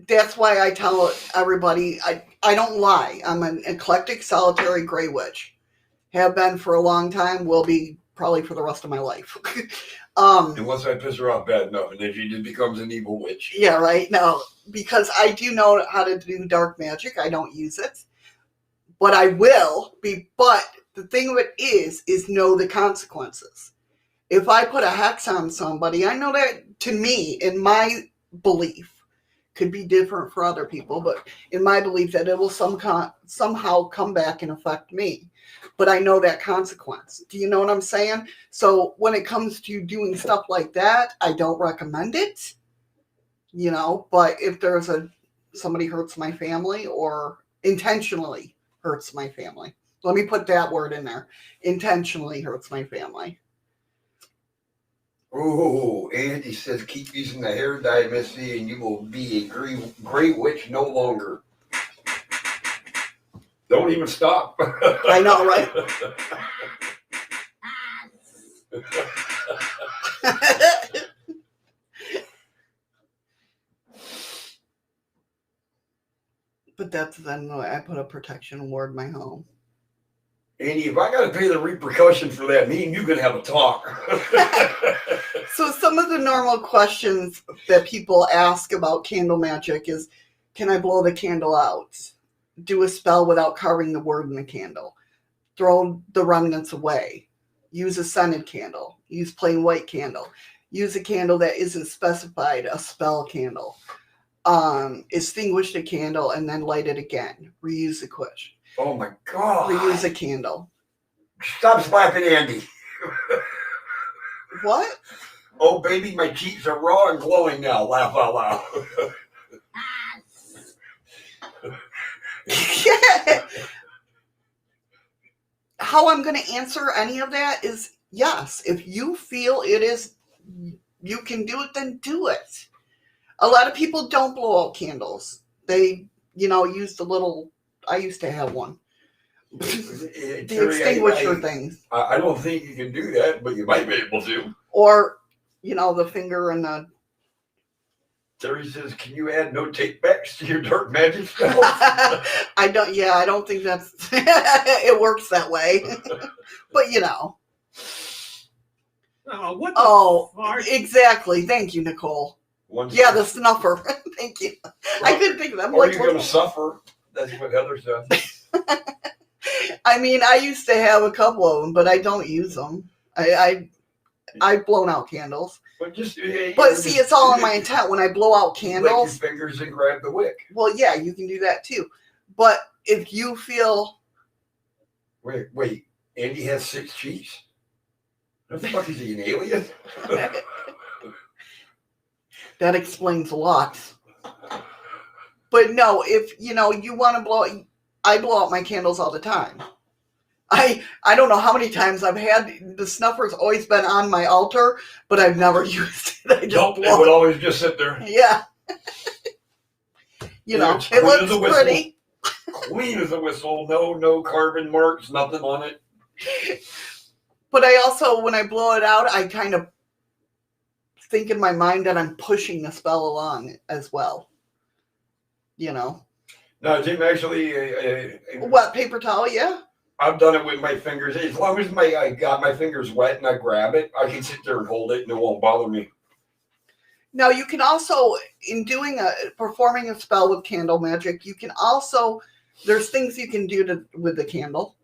That's why I tell everybody I don't lie. I'm an eclectic, solitary gray witch. Have been for a long time. Will be probably for the rest of my life. Unless I piss her off bad enough, and then she just becomes an evil witch. Yeah, right. No, because I do know how to do dark magic. I don't use it, but I will be. But the thing of it is know the consequences. If I put a hex on somebody, I know that to me, in my belief, could be different for other people, but in my belief that it will somehow come back and affect me. But I know that consequence. Do you know what I'm saying? So when it comes to doing stuff like that, I don't recommend it. You know, but if there's somebody hurts my family or intentionally hurts my family. Let me put that word in there. Intentionally hurts my family. Oh, Andy says keep using the hair dye, Missy, and you will be a gray witch no longer. Don't even stop. I know, right? But that's then I put a protection ward in my home. Andy, if I got to pay the repercussion for that, me and you can have a talk. So some of the normal questions that people ask about candle magic is, can I blow the candle out? Do a spell without carving the word in the candle? Throw the remnants away? Use a scented candle? Use plain white candle? Use a candle that isn't specified, a spell candle? Extinguish the candle and then light it again. Reuse the quish. Oh my God. Reuse a candle. Stop slapping Andy. What? Oh, baby, my cheeks are raw and glowing now. Laugh out loud. Yeah. How I'm going to answer any of that is yes. If you feel it is, you can do it, then do it. A lot of people don't blow out candles. They, use the little, I used to have one. The extinguisher things. I don't think you can do that, but you might be able to. Or, the finger and the... Terry says, can you add no take backs to your dark magic spells? I don't think that's... it works that way. But, Oh, what the fart? Exactly. Thank you, Nicole. The snuffer. Thank you. I couldn't think of that. Are you going to suffer? That's what Heather says. I mean, I used to have a couple of them, but I don't use them. I've blown out candles. But it's all in my intent. When I blow out candles, lick your fingers and grab the wick. Well, yeah, you can do that too. But if you feel... Wait. Andy has 6 cheeks? What the fuck, is he an alien? That explains a lot. But no, if, you want to blow... I blow out my candles all the time. I don't know how many times I've had the snuffer's always been on my altar, but I've never used it. I just it would always just sit there. Yeah. It looks pretty. Clean as a whistle. No carbon marks, nothing on it. But I also, when I blow it out, I kind of think in my mind that I'm pushing the spell along as well. No, Jim, actually... What, paper towel? Yeah. I've done it with my fingers. As long as I got my fingers wet and I grab it, I can sit there and hold it and it won't bother me. Now, you can also, in performing a spell with candle magic, you can also, there's things you can do with the candle.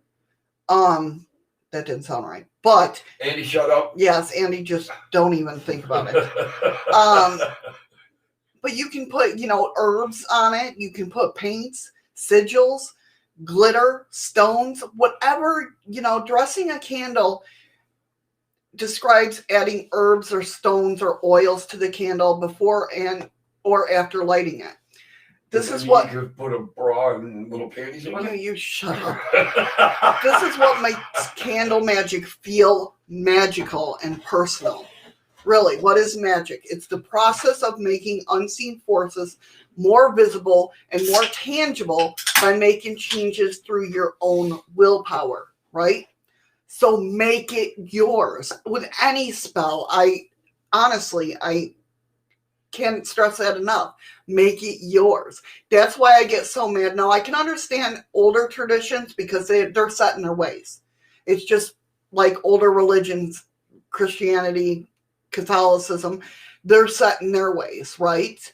That didn't sound right. But... Andy, shut up. Yes, Andy, just don't even think about it. But you can put, herbs on it. You can put paints, sigils. glitter, stones, whatever, dressing a candle describes adding herbs or stones or oils to the candle before and or after lighting it. This is what you could put a bra and little panties on it. you shut up. This is what makes candle magic feel magical and personal. Really, what is magic? It's the process of making unseen forces more visible and more tangible by making changes through your own willpower, right? So make it yours. With any spell, I can't stress that enough. Make it yours. That's why I get so mad. Now, I can understand older traditions because they're set in their ways. It's just like older religions, Christianity, Catholicism, they're set in their ways, right?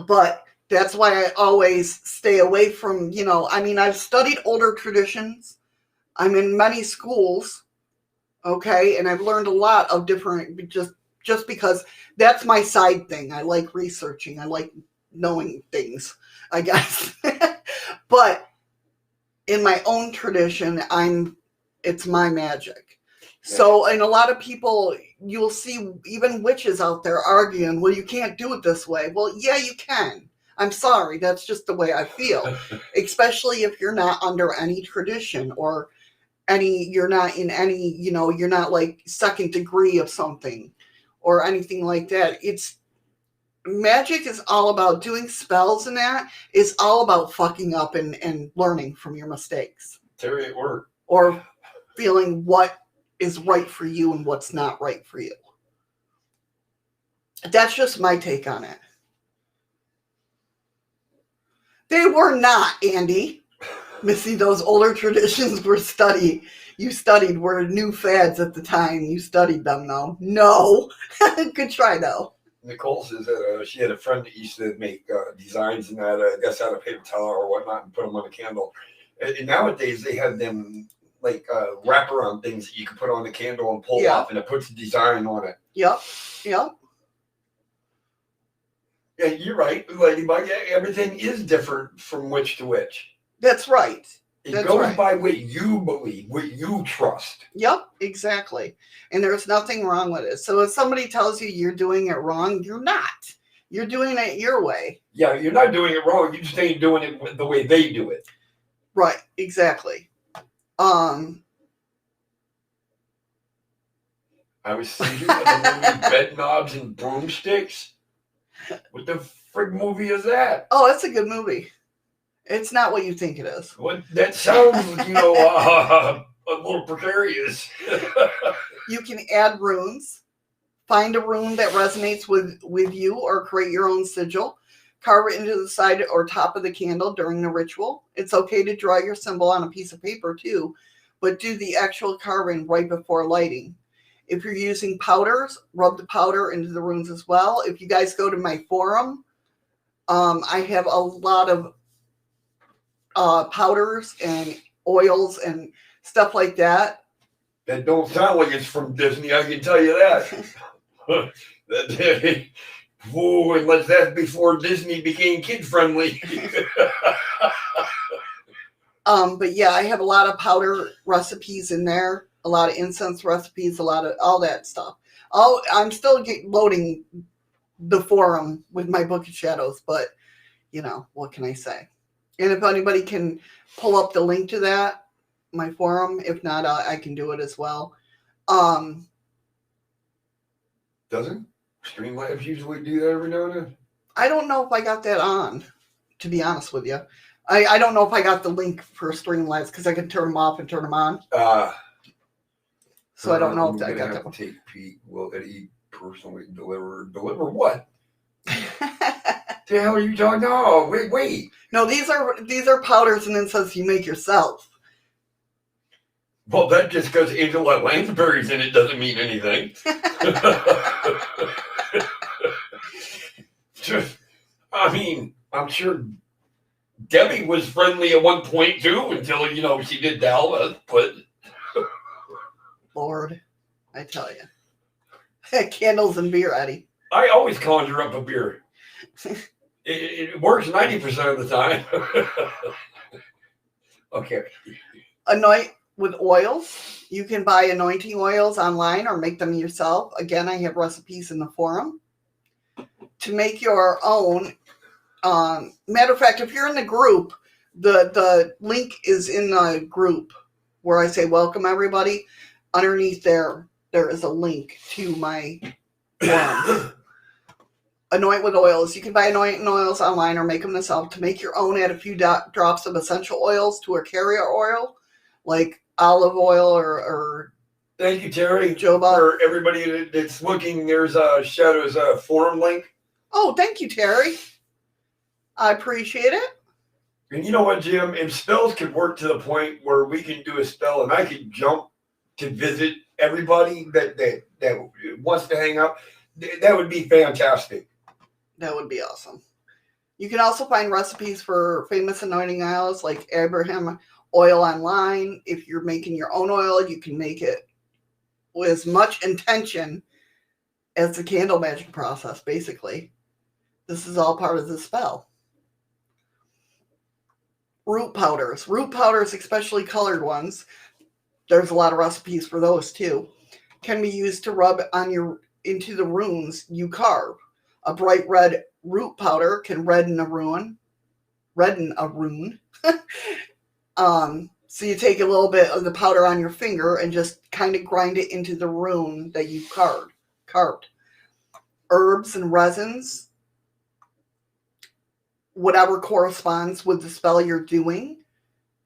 But that's why I always stay away from, I've studied older traditions. I'm in many schools, okay, and I've learned a lot of different, just because that's my side thing. I like researching. I like knowing things, I guess. But in my own tradition, it's my magic. So, and a lot of people, you'll see even witches out there arguing, well, you can't do it this way. Well, yeah, you can. I'm sorry. That's just the way I feel, especially if you're not under any tradition or you're not in any, you're not like second degree of something or anything like that. Magic is all about doing spells, and that is all about fucking up and learning from your mistakes. Terry at work. Or feeling what is right for you and what's not right for you. That's just my take on it. They were not, Andy. Missy, those older traditions were were new fads at the time. You studied them, though. No. Good try, though. Nicole says that she had a friend that used to make designs and that, I guess out of paper towel or whatnot, and put them on a candle. And nowadays, they have them like wraparound things that you can put on the candle and pull off, and it puts a design on it. Yep. Yeah, you're right, Ladybug. Everything is different from witch to witch. That's right. It goes by what you believe, what you trust. Yep, exactly. And there's nothing wrong with it. So if somebody tells you you're doing it wrong, you're not. You're doing it your way. Yeah, you're not doing it wrong. You just ain't doing it the way they do it. Right, exactly. I was thinking of the movie Bed Knobs and Broomsticks. What the frig movie is that? Oh, that's a good movie. It's not what you think it is. What? That sounds, a little precarious. You can add runes. Find a rune that resonates with you or create your own sigil. Carve it into the side or top of the candle during the ritual. It's okay to draw your symbol on a piece of paper too, but do the actual carving right before lighting. If you're using powders, rub the powder into the runes as well. If you guys go to my forum, I have a lot of powders and oils and stuff like that. That don't sound like it's from Disney, I can tell you that. Unless that's before Disney became kid-friendly. But yeah, I have a lot of powder recipes in there, a lot of incense recipes, a lot of all that stuff. I'm still loading the forum with my Book of Shadows, but what can I say? And if anybody can pull up the link to that, my forum, if not, I can do it as well. Doesn't Streamlabs usually do that every now and then? I don't know if I got that on, to be honest with you. I don't know if I got the link for Streamlabs because I can turn them off and turn them on. So I don't know if I got that one. Take a peek. Will Eddie personally deliver what? The hell are you talking? No, wait. No, these are powders and incense you make yourself. Well, that just because Angela Lansbury's in it doesn't mean anything. I mean, I'm sure Debbie was friendly at one point too, until she did Dalva. But Lord, I tell you, candles and beer, Eddie. I always conjure up a beer. It works 90% of the time. Okay. Anoint with oils. You can buy anointing oils online or make them yourself. Again, I have recipes in the forum. To make your own, matter of fact, if you're in the group, the link is in the group where I say welcome everybody. Underneath there is a link to my forum. Anoint with oils. You can buy anointing oils online or make them yourself. To make your own, add a few drops of essential oils to a carrier oil, like olive oil or Thank you, Terry. jojoba. For everybody that's looking, there's a Shadow's forum link. Oh, thank you, Terry. I appreciate it. And you know what, Jim? If spells could work to the point where we can do a spell and I could jump to visit everybody that wants to hang out, that would be fantastic. That would be awesome. You can also find recipes for famous anointing oils like Abraham oil online. If you're making your own oil, you can make it with as much intention as the candle magic process, basically. This is all part of the spell. Root powders. Root powders, especially colored ones, there's a lot of recipes for those too, can be used to rub on into the runes you carve. A bright red root powder can redden a rune. So you take a little bit of the powder on your finger and just kind of grind it into the rune that you've carved. Herbs and resins, whatever corresponds with the spell you're doing.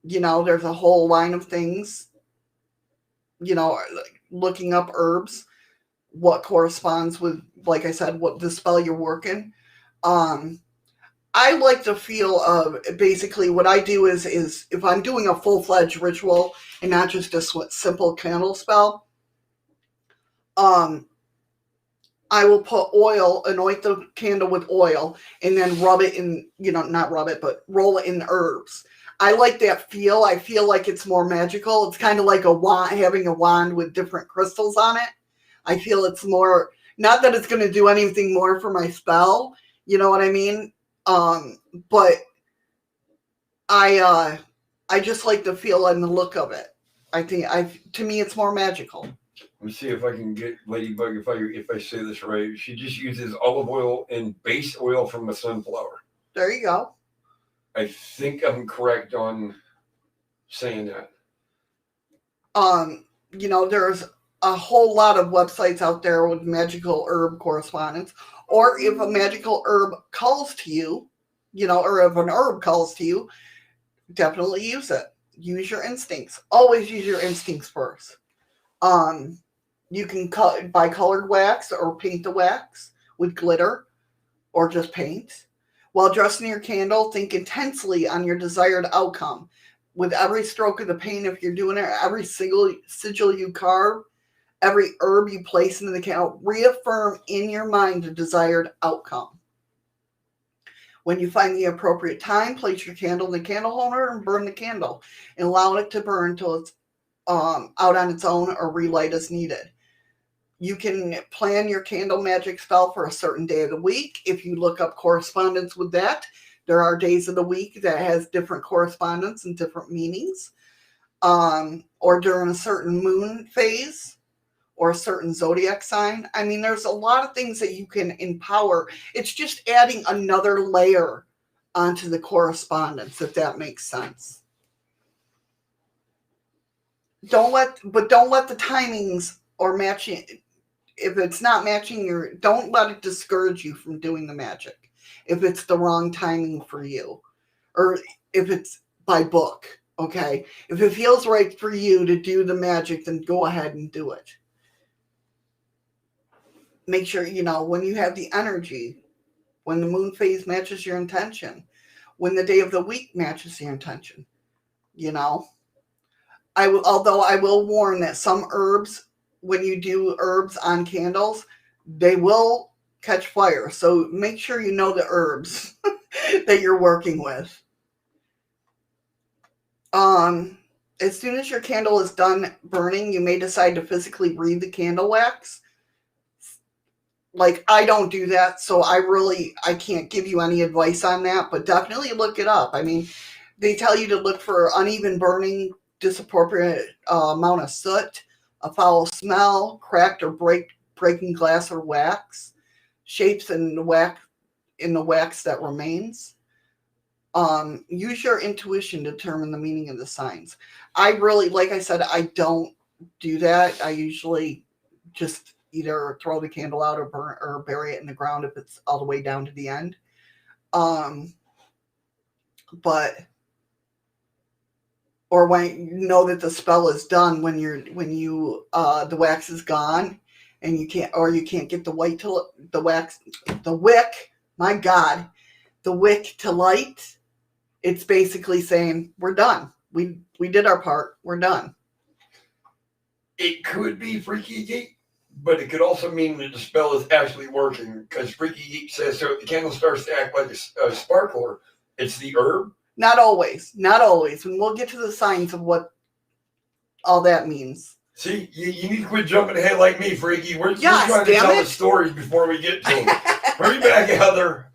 You know, there's a whole line of things, you know, like looking up herbs, what corresponds with, like I said, what the spell you're working. I like the feel of, basically what I do is if I'm doing a full-fledged ritual and not just a simple candle spell, I will put oil, anoint the candle with oil, and then rub it in, not rub it, but roll it in herbs. I like that feel. I feel like it's more magical. It's kind of like a wand, having a wand with different crystals on it. I feel it's more, not that it's going to do anything more for my spell, you know what I mean? But I just like the feel and the look of it. To me, it's more magical. Let me see if I can get Ladybug, if I say this right. She just uses olive oil and base oil from a sunflower. There you go. I think I'm correct on saying that. There's a whole lot of websites out there with magical herb correspondence. Or if a magical herb calls to you, or if an herb calls to you, definitely use it. Use your instincts. Always use your instincts first. You can buy colored wax or paint the wax with glitter or just paint. While dressing your candle, think intensely on your desired outcome. With every stroke of the paint, if you're doing it, every sigil you carve, every herb you place into the candle, reaffirm in your mind the desired outcome. When you find the appropriate time, place your candle in the candle holder and burn the candle, and allow it to burn until it's out on its own or relight as needed. You can plan your candle magic spell for a certain day of the week. If you look up correspondence with that, there are days of the week that has different correspondence and different meanings. Or during a certain moon phase or a certain zodiac sign. I mean, there's a lot of things that you can empower. It's just adding another layer onto the correspondence, if that makes sense. Don't let the timings or matching, if it's not matching don't let it discourage you from doing the magic. If it's the wrong timing for you, or if it's by book, okay? If it feels right for you to do the magic, then go ahead and do it. Make sure, when you have the energy, when the moon phase matches your intention, when the day of the week matches your intention, although I will warn that some herbs, when you do herbs on candles, they will catch fire. So make sure you know the herbs that you're working with. As soon as your candle is done burning, you may decide to physically breathe the candle wax. Like, I don't do that, so I can't give you any advice on that, but definitely look it up. I mean, They tell you to look for uneven burning, disappropriate amount of soot, a foul smell, cracked or breaking glass or wax, shapes in the wax that remains. Use your intuition to determine the meaning of the signs. I really, like I said, I don't do that. I usually just either throw the candle out or burn or bury it in the ground if it's all the way down to the end. But or when you know that the spell is done, when you the wax is gone and you can't get the wick, my God, the wick to light, it's basically saying we're done. We did our part. We're done. It could be Freaky Geek, but it could also mean that the spell is actually working, because Freaky Geek says so. If the candle starts to act like a sparkler, it's the herb. Not always. Not always. And we'll get to the signs of what all that means. See, you need to quit jumping ahead like me, Freaky. We're Yes, trying to damn tell it. the stories before we get to them. Hurry back, Heather.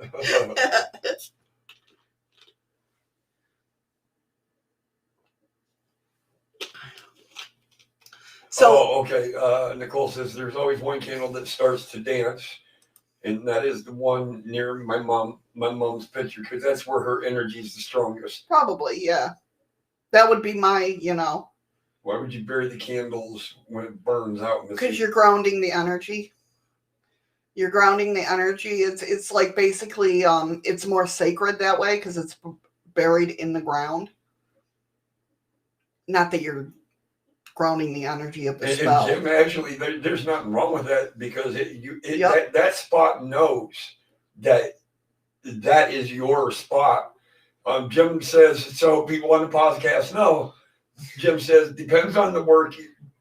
So, okay. Nicole says there's always one candle that starts to dance, and that is the one near my mom's picture, because that's where her energy is the strongest. probably, yeah. That would be my, Why would you bury the candles when it burns out? because you're grounding the energy. You're grounding the energy. It's like basically, it's more sacred that way because it's buried in the ground. Not that you're grounding the energy of the spell. And Jim, actually, there's nothing wrong with that, because Yep. that spot knows that is your spot. Jim says, so people on the podcast know, Jim says, depends on the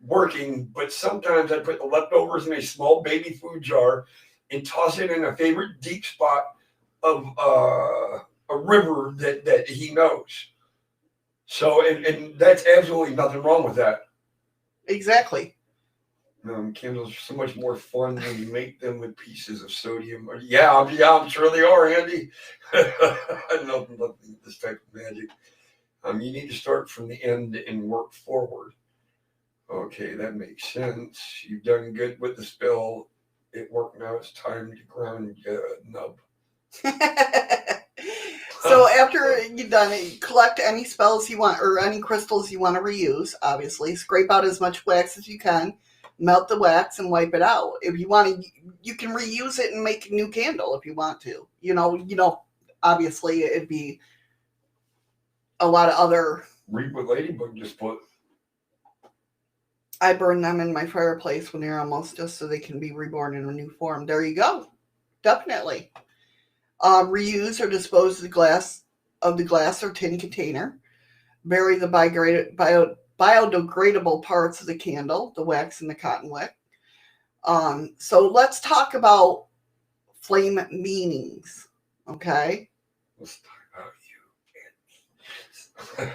working, but sometimes I put the leftovers in a small baby food jar and toss it in a favorite deep spot of a river that he knows. So, and that's absolutely nothing wrong with that. Exactly. Candles are so much more fun when you make them with pieces of sodium. Yeah, I'm sure they are, Andy. I love this type of magic. You need to start from the end and work forward. Okay, that makes sense. You've done good with the spell. It worked. Now it's time to ground your nub. So after you're done, collect any spells you want or any crystals you want to reuse, obviously. Scrape out as much wax as you can. Melt the wax and wipe it out. If you want to, you can reuse it and make a new candle if you want to. Obviously it'd be a lot of other... Read what Ladybug just put. I burn them in my fireplace when they're almost just so they can be reborn in a new form. There you go. Definitely. Reuse or dispose of the glass or tin container. Bury the biodegradable parts of the candle, the wax and the cotton wick. So let's talk about flame meanings. Okay. Let's talk about you.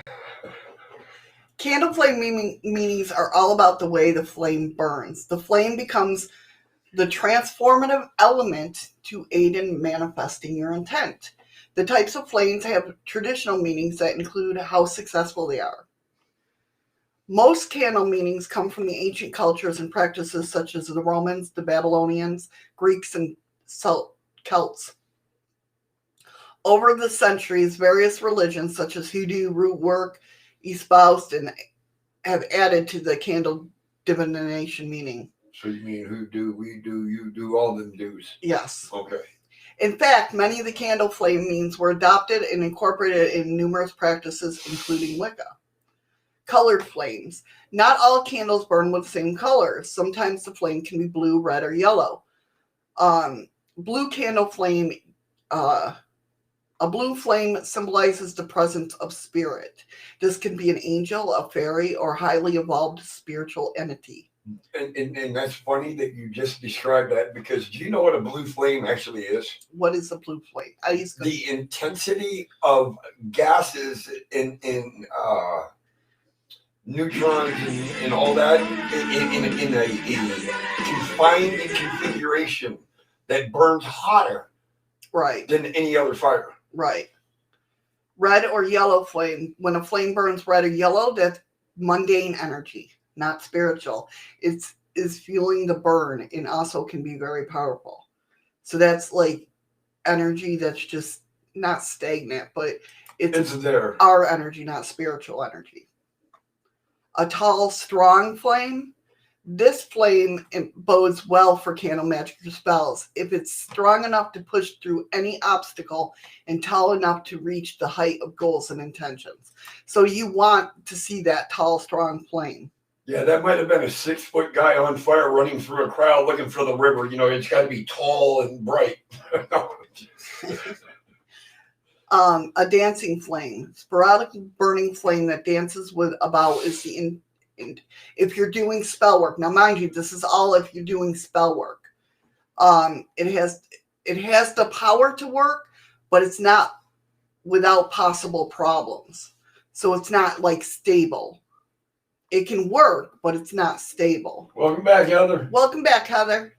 Candle flame meanings are all about the way the flame burns. The flame becomes the transformative element to aid in manifesting your intent. The types of flames have traditional meanings that include how successful they are. Most candle meanings come from the ancient cultures and practices such as the Romans, the Babylonians, Greeks, and Celts. Over the centuries, various religions such as Hoodoo, root work, espoused, and have added to the candle divination meaning. So you mean who do, we do, you do, all them do's? Yes. Okay. In fact, many of the candle flame meanings were adopted and incorporated in numerous practices, including Wicca. Colored flames. Not all candles burn with the same colors. Sometimes the flame can be blue, red, or yellow. Blue candle flame, a blue flame symbolizes the presence of spirit. This can be an angel, a fairy, or highly evolved spiritual entity. And that's funny that you just described that, because do you know what a blue flame actually is? What is a blue flame? The intensity of gases in neutrons and all that in a confined configuration that burns hotter right than any other fire. right Red or yellow flame. When a flame burns red or yellow, that's mundane energy, not spiritual. It's is fueling the burn and also can be very powerful. So that's like energy that's just not stagnant, but It's there. our energy, not spiritual energy. A tall, strong flame. This flame bodes well for candle magic spells if it's strong enough to push through any obstacle and tall enough to reach the height of goals and intentions. So you want to see that tall, strong flame. Yeah, that might have been a 6-foot guy on fire running through a crowd looking for the river. You know, it's got to be tall and bright. A dancing flame, sporadic burning flame that dances with about is the if you're doing spell work. Now, mind you, this is all if you're doing spell work. It has the power to work, but it's not without possible problems. So it's not like stable. It can work, but it's not stable. Welcome back, Heather. Welcome back, Heather.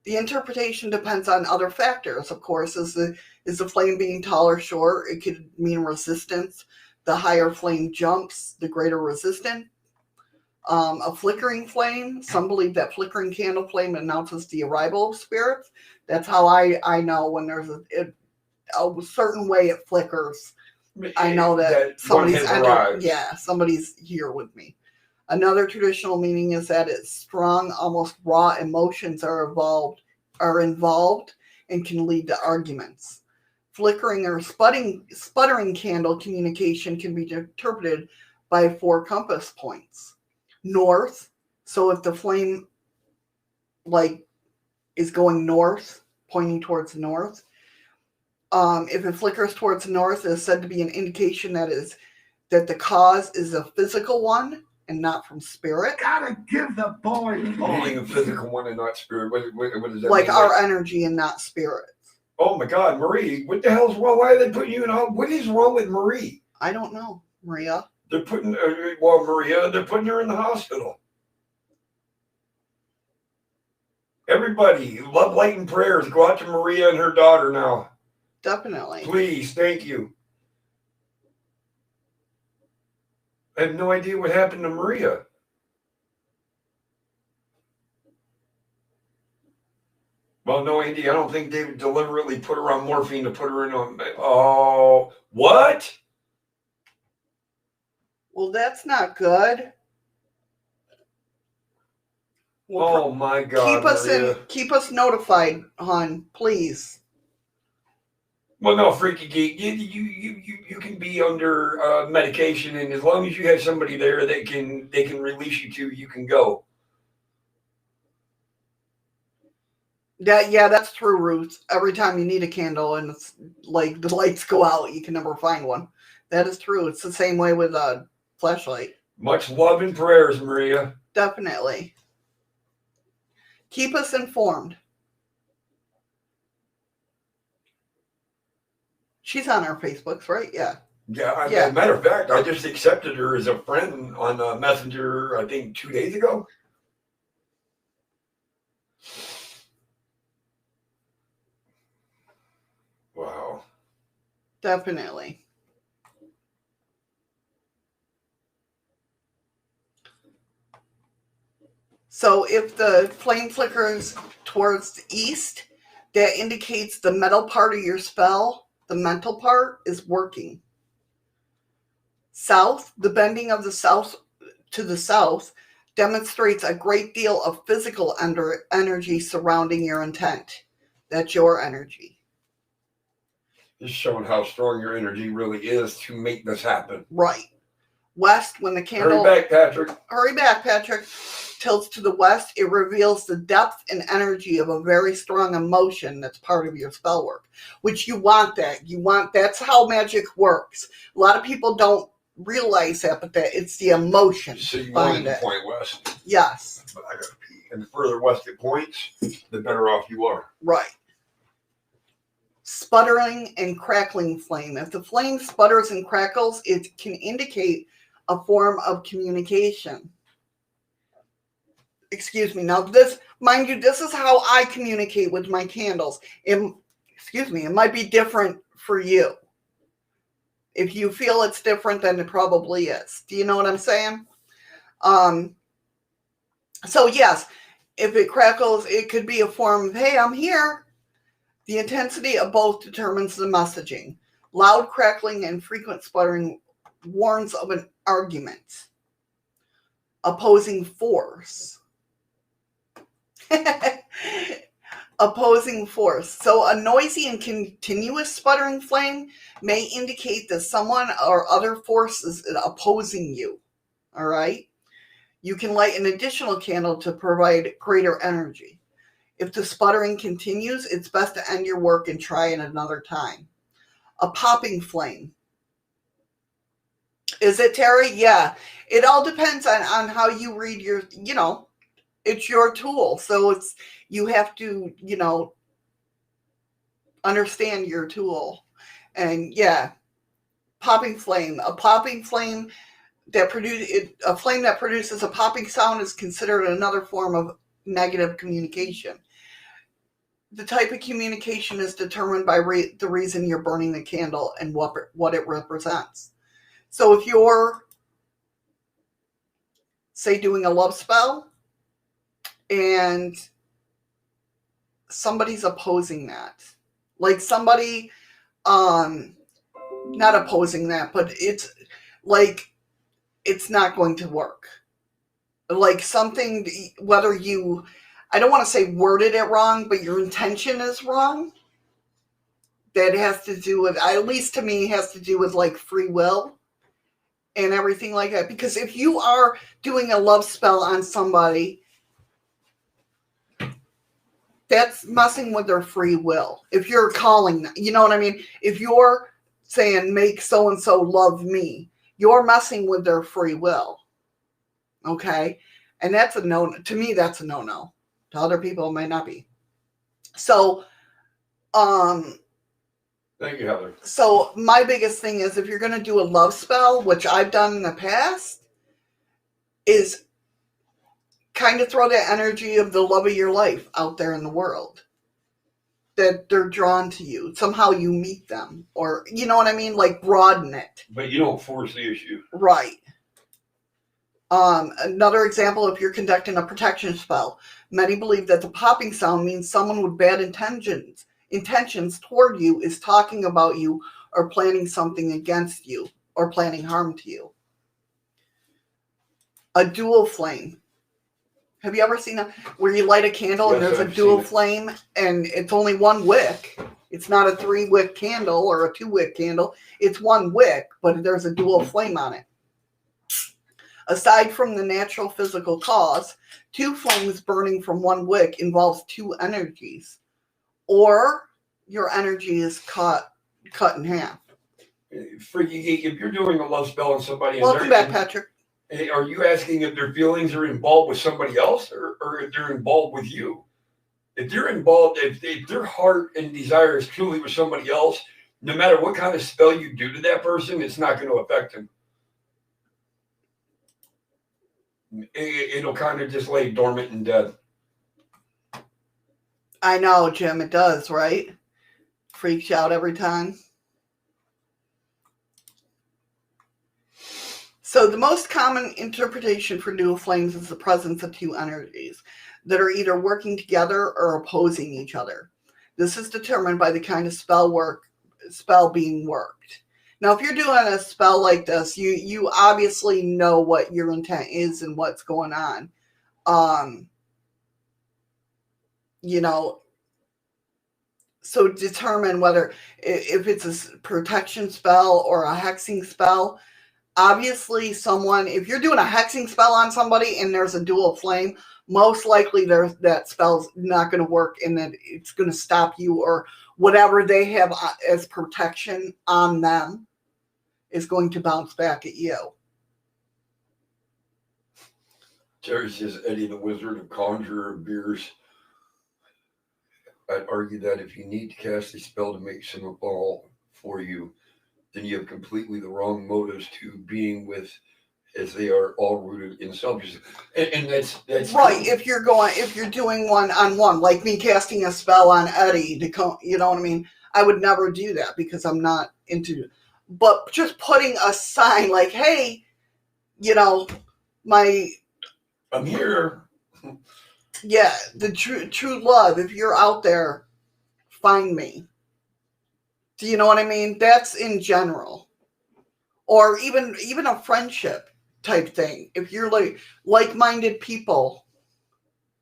The interpretation depends on other factors, of course. Is the flame being tall or short? It could mean resistance. The higher flame jumps, the greater resistance. A flickering flame. Some believe that flickering candle flame announces the arrival of spirits. That's how I know when there's a certain way it flickers. I know that somebody's entered. Yeah, somebody's here with me. Another traditional meaning is that it's strong, almost raw emotions are involved and can lead to arguments. Flickering or sputtering candle communication can be interpreted by 4 compass points. North, so if the flame is going north, pointing towards the north, if it flickers towards the north, it is said to be an indication that the cause is a physical one and not from spirit. Gotta give the boy Meaning a physical one and not spirit. What does that like mean? our energy and not spirit. Oh my God, Marie! What the hell's wrong? Why are they putting you in? What is wrong with Marie? I don't know, Maria. They're putting Maria. They're putting her in the hospital. Everybody, love, light, and prayers. Go out to Maria and her daughter now. Definitely. Please, thank you. I have no idea what happened to Maria. Well, no, Andy, I don't think they deliberately put her on morphine to put her in on. Oh, what? Well, that's not good. Oh my God, Maria. Keep us notified, hon, please. Well, no, freaky geek, you can be under medication, and as long as you have somebody there that they can release you to, you can go. Yeah, that's true, Ruth. Every time you need a candle and it's like the lights go out, you can never find one. That is true. It's the same way with a flashlight. Much love and prayers, Maria. Definitely. Keep us informed. She's on our Facebooks, right? Yeah. Yeah, as a matter of fact, I just accepted her as a friend on Messenger, I think 2 days ago. Wow. Definitely. So if the flame flickers towards the east, that indicates the metal part of your spell, the mental part, is working. South, the bending of the south to the south demonstrates a great deal of physical energy surrounding your intent. That's your energy. Just showing how strong your energy really is to make this happen. Right. West, when the candle... Hurry back, Patrick. Tilts to the west, it reveals the depth and energy of a very strong emotion that's part of your spell work, which you want that. That's how magic works. A lot of people don't realize that, but that it's the emotion. So you want it to point west? Yes. But I gotta pee. And the further west it points, the better off you are. Right. Sputtering and crackling flame. If the flame sputters and crackles, it can indicate a form of communication. Excuse me. Now, mind you, this is how I communicate with my candles. It might be different for you. If you feel it's different, then it probably is. Do you know what I'm saying? So yes, if it crackles, it could be a form of, hey, I'm here. The intensity of both determines the messaging. Loud crackling and frequent sputtering warns of an argument. Opposing force. Opposing force. So a noisy and continuous sputtering flame may indicate that someone or other force is opposing you. All right? You can light an additional candle to provide greater energy. If the sputtering continues, it's best to end your work and try it another time. A popping flame. Is it, Terry? Yeah. It all depends on how you read your, it's your tool. So you have to, understand your tool. And yeah, popping flame. A popping flame a flame that produces a popping sound is considered another form of negative communication. The type of communication is determined by the reason you're burning the candle and what it represents. So if you're, say, doing a love spell and somebody's opposing that, like somebody, not opposing that, but it's like, it's not going to work. Like something, whether you, I don't want to say worded it wrong, but your intention is wrong. That has to do with, at least to me, has to do with like free will and everything like that. Because if you are doing a love spell on somebody, that's messing with their free will. If you're calling them, you know what I mean? If you're saying, make so-and-so love me, you're messing with their free will. Okay? And that's a no, to me, that's a no-no. To other people, it might not be. So, thank you, Heather. So my biggest thing is if you're going to do a love spell, which I've done in the past, is kind of throw that energy of the love of your life out there in the world. That they're drawn to you. Somehow you meet them. Or, you know what I mean? Like broaden it. But you don't force the issue. Right. Another example, if you're conducting a protection spell, many believe that the popping sound means someone with bad intentions toward you is talking about you or planning something against you or planning harm to you. A dual flame. Have you ever seen where you light a candle and there's a dual flame and it's only one wick? It's not a 3-wick candle or a 2-wick candle. It's one wick, but there's a dual flame on it. Aside from the natural physical cause, 2 flames burning from one wick involves 2 energies. Or your energy is cut in half. Freaky Geek, if you're doing a love spell on somebody... Welcome back, Patrick. Are you asking if their feelings are involved with somebody else or if they're involved with you? If they're involved, if their heart and desire is truly with somebody else, no matter what kind of spell you do to that person, it's not going to affect them. It'll kind of just lay dormant and dead. I know, Jim, it does, right? Freaks you out every time. So the most common interpretation for dual flames is the presence of 2 energies that are either working together or opposing each other. This is determined by the kind of spell being worked. Now, if you're doing a spell like this, you obviously know what your intent is and what's going on. So determine whether, if it's a protection spell or a hexing spell. Obviously, if you're doing a hexing spell on somebody and there's a dual flame, most likely that spell's not going to work and that it's going to stop you, or whatever they have as protection on them is going to bounce back at you. Terry says, Eddie the Wizard of Conjurer of Beers. I'd argue that if you need to cast a spell to make some ball for you, then you have completely the wrong motives to being with, as they are all rooted in selfishness. And that's right. True. If you're doing one-on-one, like me casting a spell on Eddie to come, you know what I mean? I would never do that because I'm not into but just putting a sign like, hey, you know, I'm here. yeah, the true love, if you're out there, find me. Do you know what I mean? That's in general. Or even a friendship type thing. If you're like-minded people,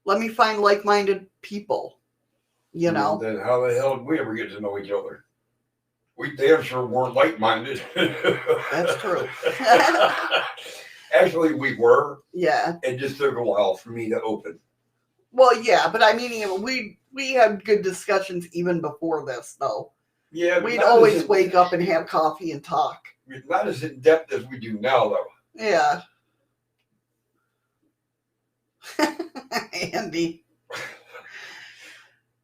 let me find like-minded people, you know? Then how the hell did we ever get to know each other? We damn sure weren't like-minded. That's true. Actually, we were. Yeah. It just took a while for me to open. Well, yeah, but I mean, we had good discussions even before this, though. Yeah, we'd always wake up and have coffee and talk. Not as in depth as we do now, though. Yeah. Andy.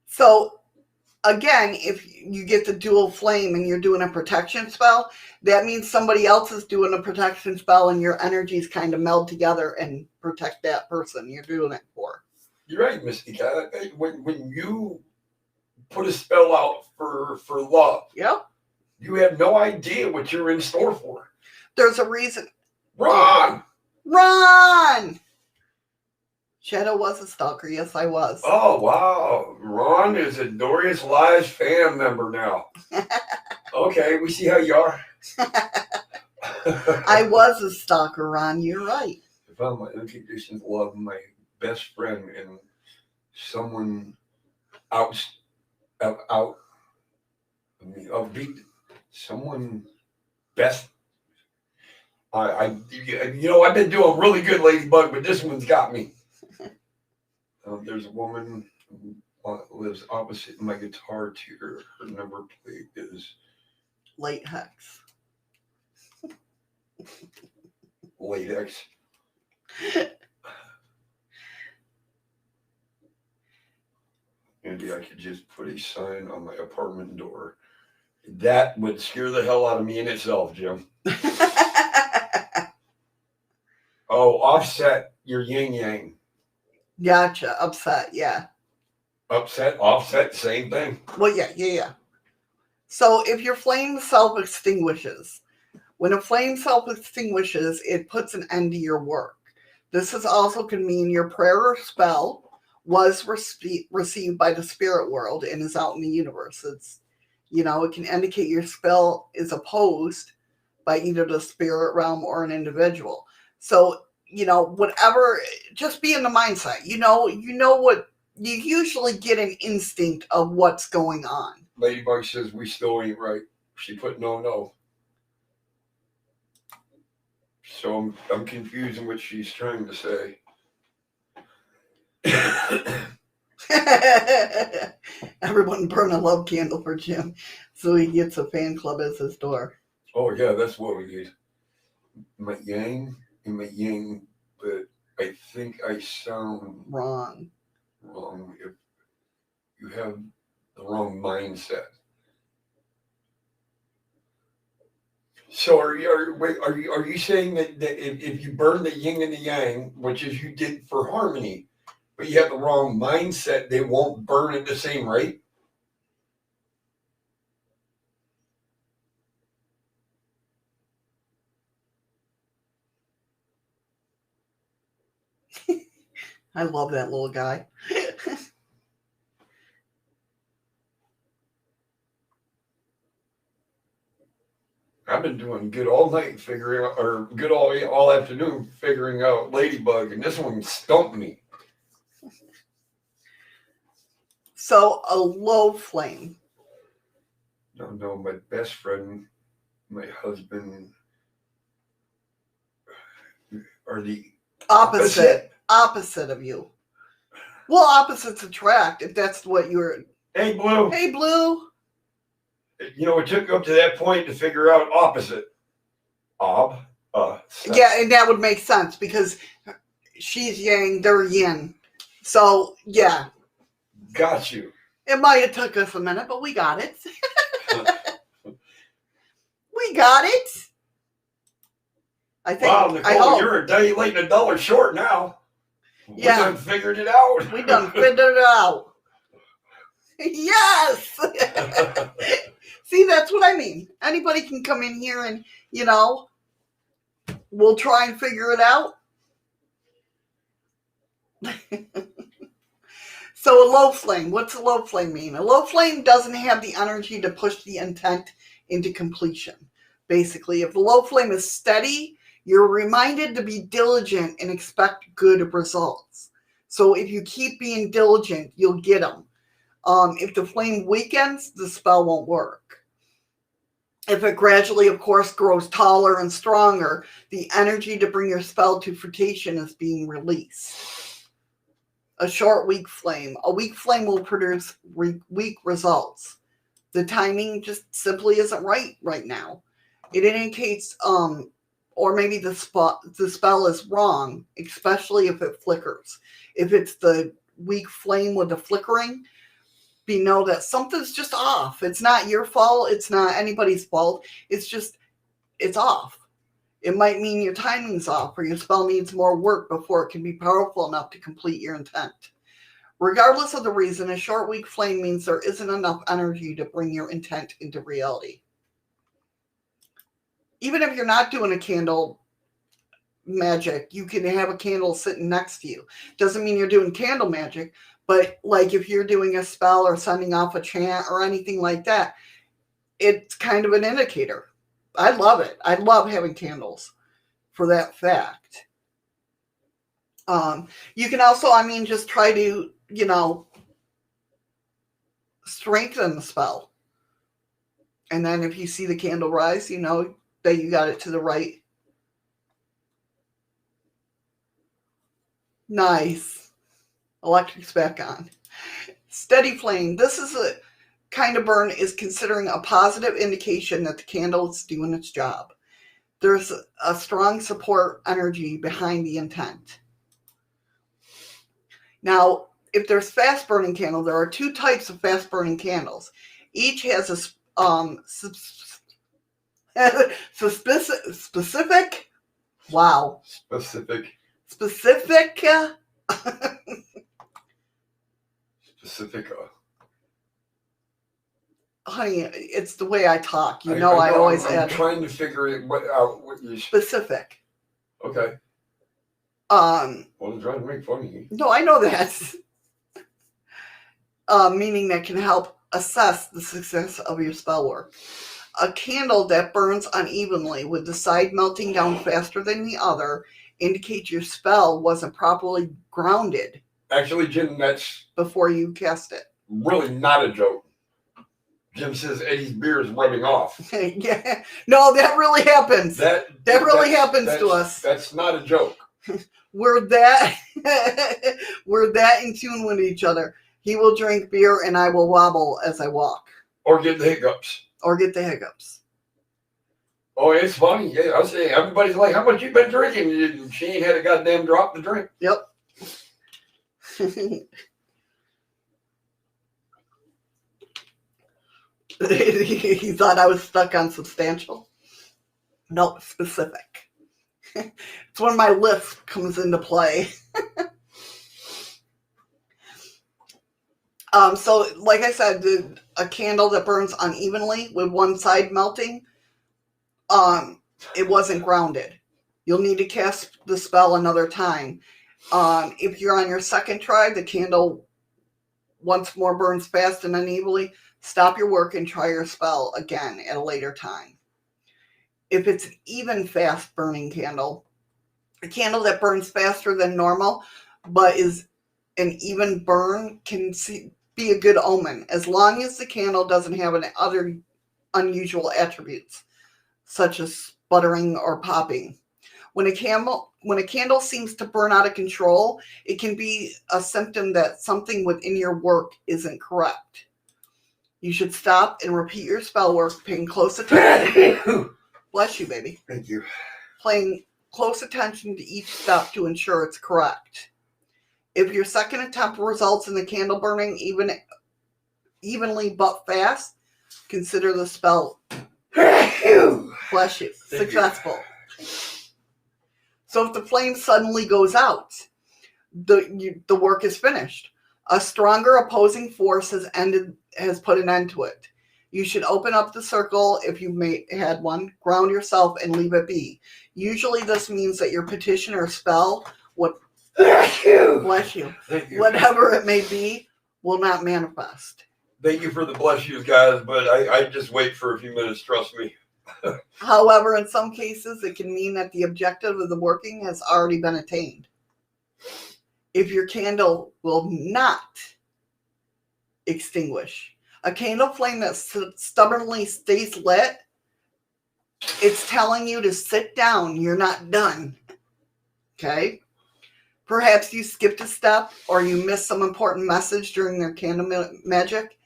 So, again, if you get the dual flame and you're doing a protection spell, that means somebody else is doing a protection spell and your energies kind of meld together and protect that person you're doing it for. You're right, Misty Cat. When you put a spell out for love, Yep. you have no idea what you're in store for. There's a reason. Run! Run! Shadow was a stalker. Yes, I was. Oh, wow. Ron is a Dorius Live fan member now. Okay, we see how you are. I was a stalker, Ron. You're right. I found my unconditional love, my best friend, and someone someone best. I've been doing really good, Ladybug, but this one's got me. There's a woman who lives opposite my guitar tier. Her number plate is Late Hex. latex. Maybe I could just put a sign on my apartment door. That would scare the hell out of me in itself, Jim. Oh, offset your yin yang. Gotcha. Upset. Yeah. Upset, offset, same thing. Well, yeah. So if your flame self-extinguishes, when a flame self-extinguishes, it puts an end to your work. This also can mean your prayer or spell was received by the spirit world and is out in the universe. It can indicate your spell is opposed by either the spirit realm or an individual. So, whatever, just be in the mindset. You know what, you usually get an instinct of what's going on. Ladybug says we still ain't right. She put no. So I'm confused in what she's trying to say. Everyone burn a love candle for Jim so he gets a fan club as his door. Oh yeah, that's what we need. My yang, but I think I sound wrong if you have the wrong mindset. So are you saying that if you burn the yin and the yang, which is you did for harmony, but you have the wrong mindset, they won't burn at the same rate? I love that little guy. I've been doing good all night figuring out, or good all afternoon figuring out Ladybug, and this one stumped me. So a low flame. No, my best friend, my husband are the opposite of you. Well, opposites attract, if that's what you're. Hey, Blue. Hey, Blue. It took up to that point to figure out opposite. Yeah, and that would make sense because she's yang, they're yin. So, yeah. Got you. It might have took us a minute, but we got it. We got it. I think. Wow, Nicole, you're a day late and $1 short now. Yeah. We done figured it out. We done figured it out. Yes. See, that's what I mean. Anybody can come in here and, we'll try and figure it out. So a low flame, what's a low flame mean? A low flame doesn't have the energy to push the intent into completion. Basically, if the low flame is steady, you're reminded to be diligent and expect good results. So if you keep being diligent, you'll get them. If the flame weakens, the spell won't work. If it gradually, of course, grows taller and stronger, the energy to bring your spell to fruition is being released. A short, weak flame. A weak flame will produce weak results. The timing just simply isn't right now. It indicates, or maybe the spell is wrong, especially if it flickers. If it's the weak flame with the flickering, know that something's just off. It's not your fault. It's not anybody's fault. It's off. It might mean your timing's off or your spell needs more work before it can be powerful enough to complete your intent. Regardless of the reason, a short, weak flame means there isn't enough energy to bring your intent into reality. Even if you're not doing a candle magic, you can have a candle sitting next to you. Doesn't mean you're doing candle magic, but like if you're doing a spell or sending off a chant or anything like that, it's kind of an indicator. I love it. I love having candles for that fact. You can also, just try to, strengthen the spell. And then if you see the candle rise, you know that you got it to the right. Nice. Electric's back on. Steady flame. This is a kind of burn is considering a positive indication that the candle is doing its job. There's a strong support energy behind the intent. Now, if there's fast burning candle, there are two types of fast burning candles. Each has a specific. Wow. Specific. Honey, it's the way I talk. I always I'm trying to figure it out. What you specific. Okay. Well, I'm trying to make fun of you. No, I know that. Meaning that can help assess the success of your spell work. A candle that burns unevenly with the side melting down faster than the other indicates your spell wasn't properly grounded. Actually, Jim, that's before you cast it. Really not a joke. Jim says Eddie's beer is rubbing off. Yeah. No, that really happens. That really happens to us. That's not a joke. We're that in tune with each other. He will drink beer and I will wobble as I walk. Or get the hiccups. Oh, it's funny. Yeah, I say everybody's like, "How much you been drinking?" She ain't had a goddamn drop to drink. Yep. He thought I was stuck on substantial. No, specific. It's when my lisp comes into play. So, like I said, a candle that burns unevenly with one side melting, it wasn't grounded. You'll need to cast the spell another time. If you're on your second try, the candle once more burns fast and unevenly. Stop your work and try your spell again at a later time. If it's an even fast burning candle, a candle that burns faster than normal, but is an even burn can be a good omen, as long as the candle doesn't have any other unusual attributes, such as sputtering or popping. When a candle seems to burn out of control, it can be a symptom that something within your work isn't correct. You should stop and repeat your spell work, paying close attention. Bless you, baby. Thank you. Paying close attention to each step to ensure it's correct. If your second attempt results in the candle burning evenly but fast, consider the spell bless you, successful. So if the flame suddenly goes out, the work is finished. A stronger opposing force has put an end to it. You should open up the circle if you had one, ground yourself, and leave it be. Usually this means that your petition or spell, Bless you. bless you, Thank you. whatever it may be, will not manifest. Thank you for the bless yous, guys, but I just wait for a few minutes, trust me. However, in some cases, it can mean that the objective of the working has already been attained. If your candle will not extinguish, a candle flame that stubbornly stays lit, it's telling you to sit down. You're not done. Okay? Perhaps you skipped a step or you missed some important message during their candle magic.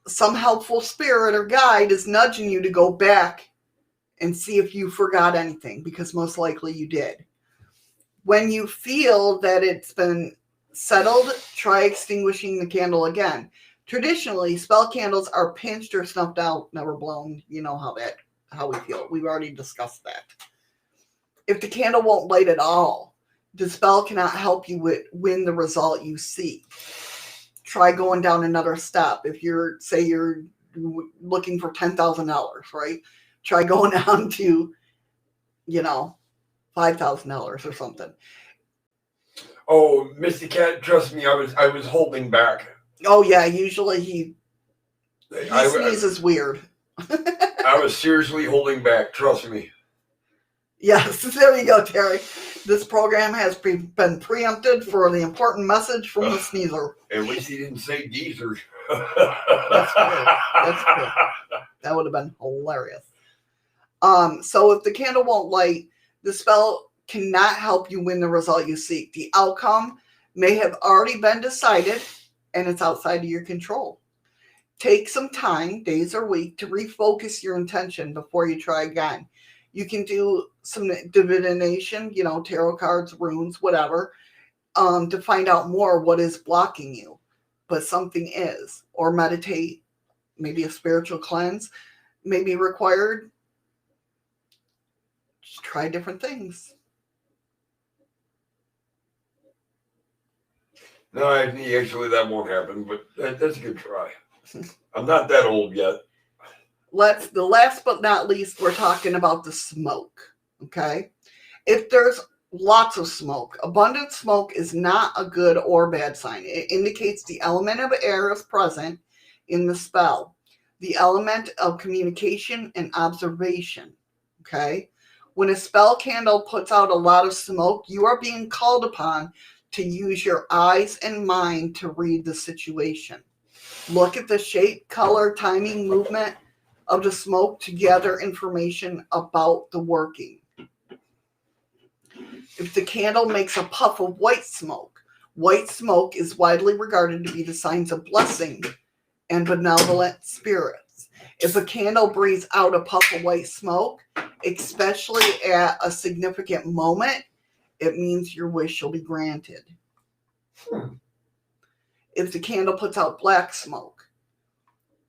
Some helpful spirit or guide is nudging you to go back and see if you forgot anything, because most likely you did. When you feel that it's been settled, try extinguishing the candle again. Traditionally, spell candles are pinched or snuffed out, never blown. You know how we feel. We've already discussed that. If the candle won't light at all, the spell cannot help you win the result you seek. Try going down another step. If you're looking for $10,000, right? Try going down to, $5,000 or something. Oh, Misty Cat, trust me, I was holding back. Oh yeah, usually he sneezes weird. I was seriously holding back, trust me. Yes, there you go, Terry. This program has been preempted for the important message from the sneezer. At least he didn't say geezer. That's good. That would have been hilarious. So if the candle won't light, the spell cannot help you win the result you seek. The outcome may have already been decided, and it's outside of your control. Take some time, days or week, to refocus your intention before you try again. You can do some divination, tarot cards, runes, whatever, to find out more what is blocking you. But something is. Or meditate, maybe a spiritual cleanse may be required. Just try different things. No, actually that won't happen, but that's a good try. I'm not that old yet. The last but not least, we're talking about the smoke, okay? If there's lots of smoke, abundant smoke is not a good or bad sign. It indicates the element of air is present in the spell, the element of communication and observation, okay? When a spell candle puts out a lot of smoke, you are being called upon to use your eyes and mind to read the situation. Look at the shape, color, timing, movement of the smoke to gather information about the working. If the candle makes a puff of white smoke is widely regarded to be the signs of blessing and benevolent spirits. If a candle breathes out a puff of white smoke, especially at a significant moment, it means your wish will be granted. If the candle puts out black smoke,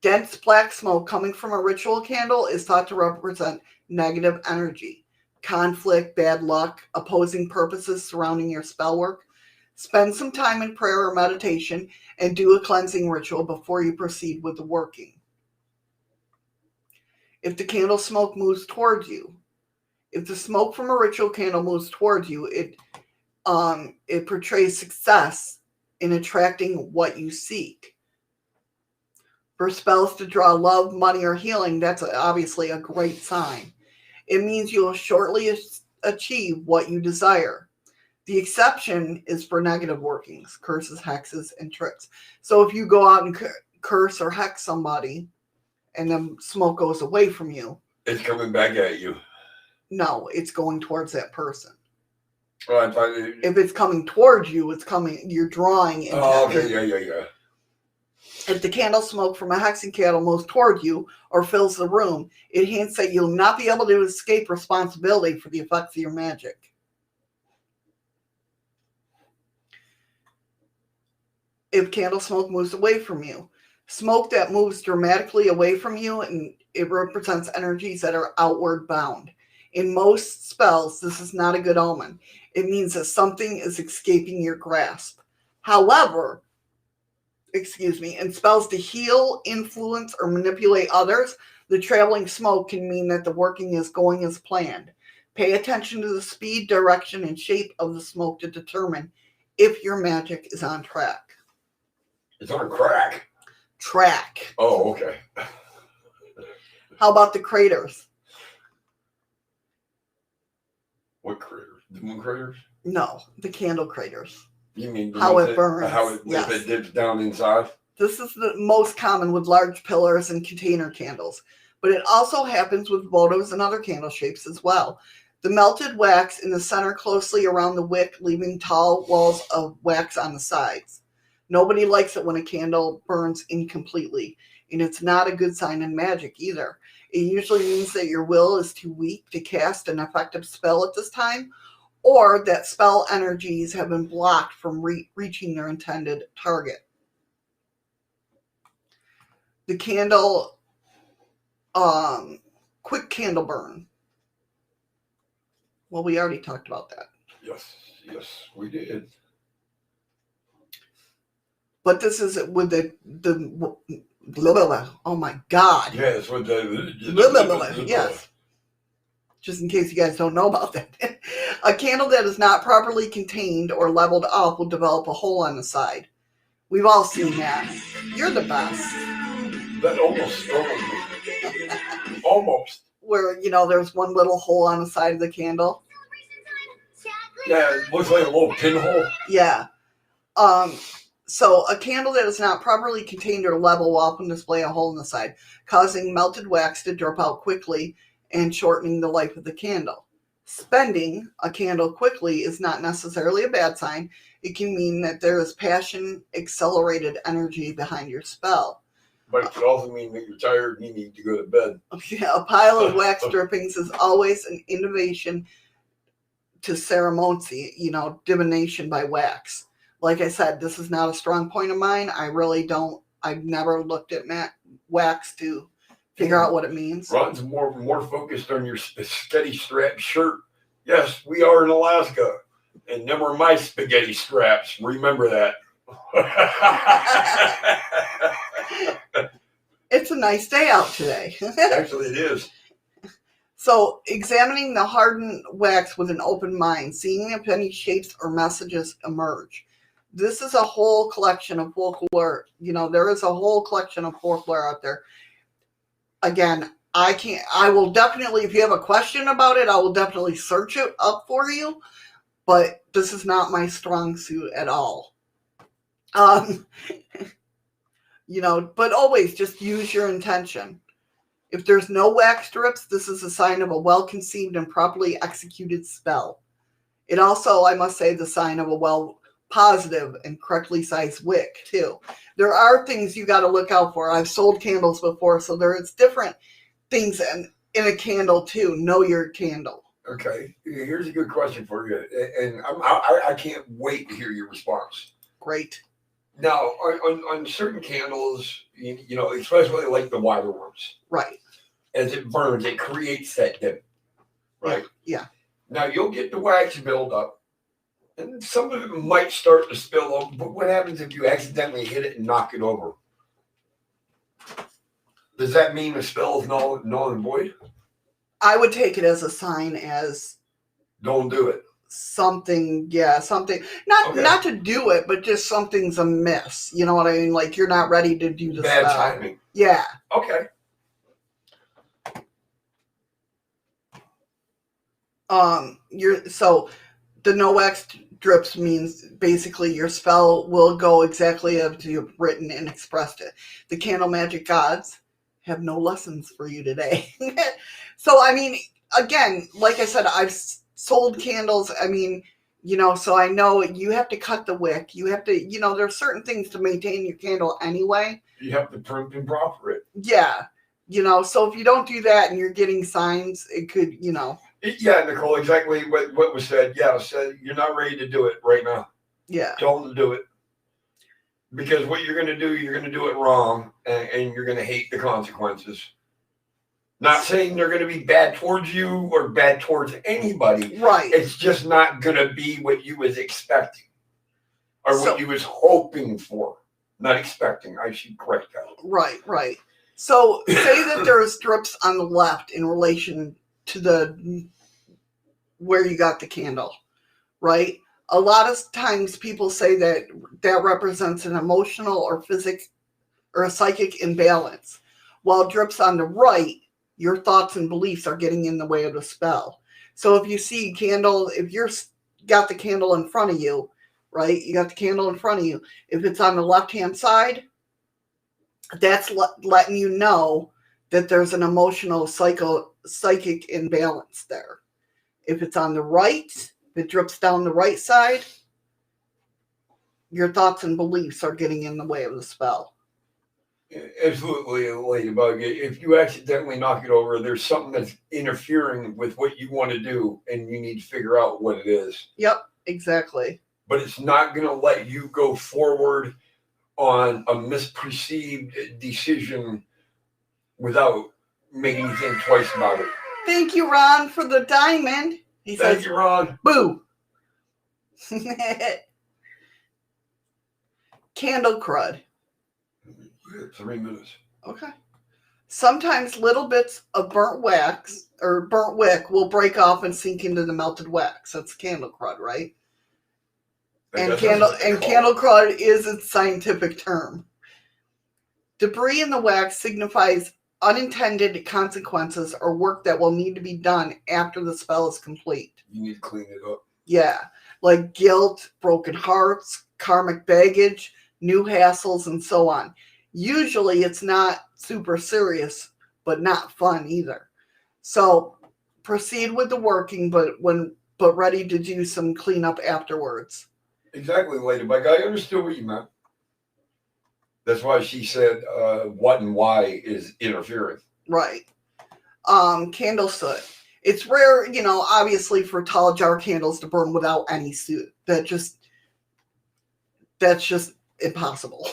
dense black smoke coming from a ritual candle is thought to represent negative energy, conflict, bad luck, opposing purposes surrounding your spell work. Spend some time in prayer or meditation and do a cleansing ritual before you proceed with the working. If the candle smoke moves towards you, if the smoke from a ritual candle moves towards you, it portrays success in attracting what you seek. For spells to draw love, money, or healing, that's obviously a great sign. It means you will shortly achieve what you desire. The exception is for negative workings, curses, hexes, and tricks. So if you go out and curse or hex somebody and then smoke goes away from you, it's coming back at you. No, it's going towards that person. Oh, I thought if it's coming towards you, you're drawing into okay, yeah. If the candle smoke from a hexing candle moves toward you or fills the room, it hints that you'll not be able to escape responsibility for the effects of your magic. If candle smoke moves away from you, smoke that moves dramatically away from you, and it represents energies that are outward bound. In most spells, this is not a good omen. It means that something is escaping your grasp. However, and spells to heal, influence, or manipulate others, the traveling smoke can mean that the working is going as planned. Pay attention to the speed, direction, and shape of the smoke to determine if your magic is on track. It's on crack. Track. Oh, okay. How about the craters? What craters? The moon craters? No, the candle craters. You mean the How ones it burns, How it, yes. if it dips down inside? This is the most common with large pillars and container candles, but it also happens with votives and other candle shapes as well. The melted wax in the center closely around the wick, leaving tall walls of wax on the sides. Nobody likes it when a candle burns incompletely, and it's not a good sign in magic either. It usually means that your will is too weak to cast an effective spell at this time, or that spell energies have been blocked from reaching their intended target. The candle, quick candle burn. Well, we already talked about that. Yes, we did. But this is with the blah, blah, blah. Oh my God. Yes, with Blah, blah, blah, blah. Yes. Just in case you guys don't know about that. A candle that is not properly contained or leveled up will develop a hole on the side. We've all seen that. You're the best. That almost startled me. Almost. Where, there's one little hole on the side of the candle. Yeah, it looks like a little pinhole. Yeah. So a candle that is not properly contained or level will often display a hole in the side, causing melted wax to drip out quickly and shortening the life of the candle. Spending a candle quickly is not necessarily a bad sign. It can mean that there is passion, accelerated energy behind your spell. But it could also mean that you're tired and you need to go to bed. A pile of wax drippings is always an innovation to ceremony, divination by wax. Like I said, this is not a strong point of mine. I've never looked at wax to figure out what it means. Ron's more focused on your spaghetti strap shirt. Yes, we are in Alaska. And them are my spaghetti straps. Remember that. It's a nice day out today. Actually, it is. So, examining the hardened wax with an open mind, seeing if any shapes or messages emerge. This is a whole collection of folklore. There is a whole collection of folklore out there. Again, I will definitely, if you have a question about it, I will definitely search it up for you. But this is not my strong suit at all. But always just use your intention. If there's no wax drips, this is a sign of a well-conceived and properly executed spell. It also, I must say, the sign of a positive and correctly sized wick, too. There are things you got to look out for. I've sold candles before, so there is different things in a candle, too. Know your candle. Okay, here's a good question for you, and I can't wait to hear your response. Great. Now, on certain candles, especially like the wider ones, right? As it burns, it creates that dip, right? Yeah. Now you'll get the wax build up, and some of it might start to spill over. But what happens if you accidentally hit it and knock it over? Does that mean the spell is null and void? I would take it as a sign as don't do it. Something. Not to do it, but just something's amiss. You know what I mean? Like you're not ready to do the bad spell. timing. Yeah. Okay. So the no wax drips means basically your spell will go exactly as you've written and expressed it. The candle magic gods have no lessons for you today. So, I mean, again, like I said, I've sold candles. I mean, so I know you have to cut the wick. You have to, there's certain things to maintain your candle anyway. You have to primp and proper it. Yeah. So if you don't do that and you're getting signs, it could, Yeah, Nicole, exactly what was said. Yeah, said you're not ready to do it right now. Yeah. Don't do it. Because what you're going to do it wrong, and you're going to hate the consequences. Not saying they're going to be bad towards you or bad towards anybody. Right. It's just not going to be what you was expecting or what you was hoping for. Not expecting. I should correct that. Right. So say that there's drips on the left in relation to the where you got the candle, right? A lot of times people say that that represents an emotional or a psychic imbalance, while drips on the right, your thoughts and beliefs are getting in the way of the spell. So if you see candle, if you're got the candle in front of you, right? You got the candle in front of you. If it's on the left-hand side, that's letting you know that there's an emotional psychic imbalance there. If it's on the right, if it drips down the right side, your thoughts and beliefs are getting in the way of the spell. Absolutely, Ladybug. If you accidentally knock it over, there's something that's interfering with what you want to do, and you need to figure out what it is. Yep, exactly. But it's not going to let you go forward on a misperceived decision without making you think twice about it. Thank you, Ron, for the diamond. He Thank says, you, Ron. boo. Candle crud. 3 minutes. Okay. Sometimes little bits of burnt wax or burnt wick will break off and sink into the melted wax. That's candle crud, right? And candle crud is its scientific term. Debris in the wax signifies unintended consequences or work that will need to be done after the spell is complete. You need to clean it up. Yeah, like guilt, broken hearts, karmic baggage, new hassles, and so on. Usually it's not super serious, but not fun either. So proceed with the working, but ready to do some cleanup afterwards. Exactly, Ladybug. I understood what you meant. That's why she said what and why is interfering. Right. Candle soot. It's rare, obviously for tall jar candles to burn without any soot. That's just impossible.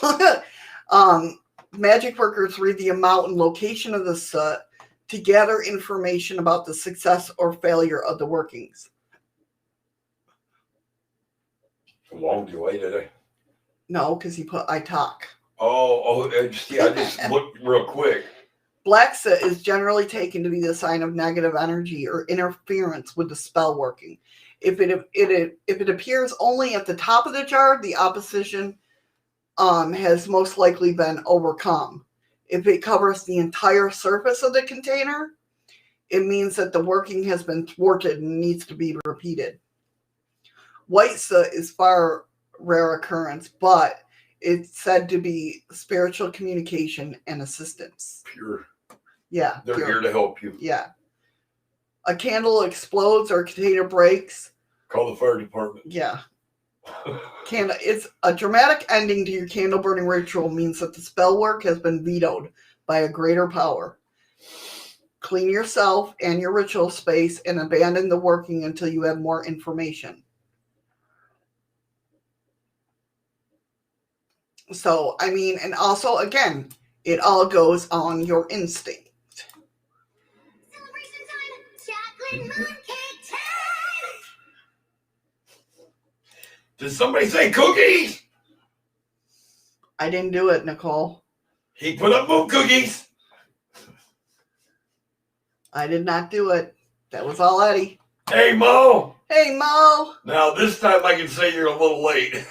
Magic workers read the amount and location of the soot to gather information about the success or failure of the workings. A long delay today. No, because he put I talk. I just looked real quick. Black soot is generally taken to be the sign of negative energy or interference with the spell working. If it appears only at the top of the jar, the opposition has most likely been overcome. If it covers the entire surface of the container, it means that the working has been thwarted and needs to be repeated. White soot is far rare occurrence, but it's said to be spiritual communication and assistance. Pure. Yeah. They're here to help you. Yeah. A candle explodes or a container breaks. Call the fire department. Yeah. It's a dramatic ending to your candle burning ritual means that the spell work has been vetoed by a greater power. Clean yourself and your ritual space and abandon the working until you have more information. So, and also, again, it all goes on your instinct. Celebration time! Chocolate mooncake time! Did somebody say cookies? I didn't do it, Nicole. He put up moon cookies. I did not do it. That was all Eddie. Hey, Mo. Hey, Mo. Now, this time I can say you're a little late.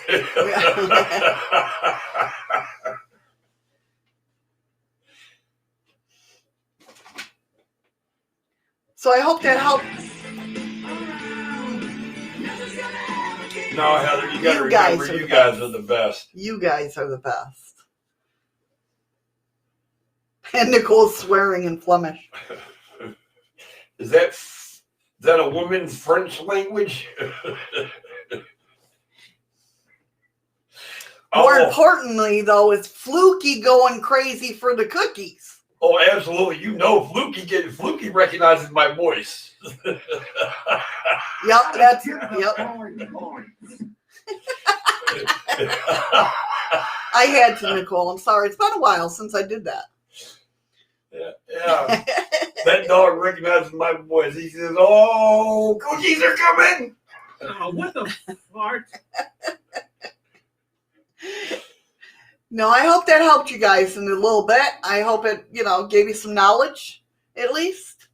So I hope that helped. No, Heather, you got to remember, you guys are the best. You guys are the best. And Nicole's swearing in Flemish. Is that a woman's French language? More importantly, though, is Fluky going crazy for the cookies. Oh, absolutely. Fluky recognizes my voice. Yep. I had to, Nicole. I'm sorry. It's been a while since I did that. Yeah. That dog recognizes my voice. He says, "Oh, cookies are coming." What the fart? No, I hope that helped you guys in a little bit. I hope it, gave you some knowledge, at least.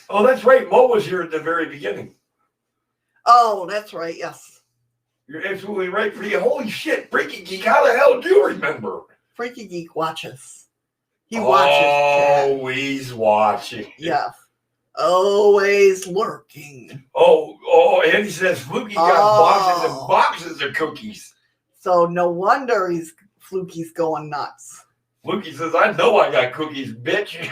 Oh, that's right. Mo was here at the very beginning. Oh, that's right. Yes. You're absolutely right. Holy shit, Freaky Geek, how the hell do you remember? Freaky Geek watches. He watches. Always watching. Yes. Always lurking. Oh, Andy says Fluky got boxes and boxes of cookies. So no wonder Fluky's going nuts. Fluky says, I know I got cookies, bitch.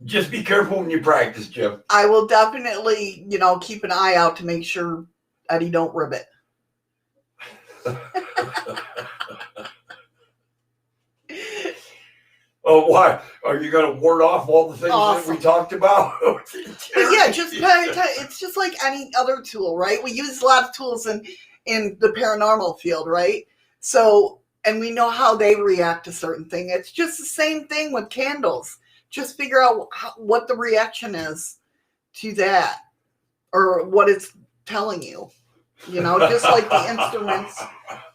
Just be careful when you practice, Jim. I will definitely, keep an eye out to make sure Eddie don't ribbit. Oh, why? Are you going to ward off all the things that we talked about? Yeah, it's just like any other tool, right? We use a lot of tools in the paranormal field, right? So, and we know how they react to certain things. It's just the same thing with candles. Just figure out what the reaction is to that, or what it's telling you. Just like the instruments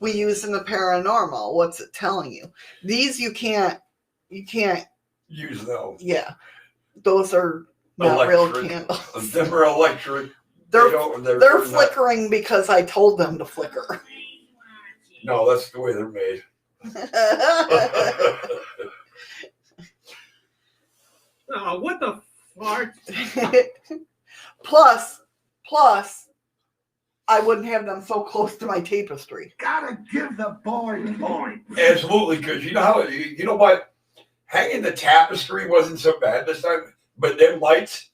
we use in the paranormal. What's it telling you? These you can't use those. Yeah, those are not real candles. Them are electric. They're flickering because I told them to flicker. No, that's the way they're made. What the fart? Plus, I wouldn't have them so close to my tapestry. Gotta give the boy points. Absolutely, because you know what? Hanging the tapestry wasn't so bad this time, but them lights,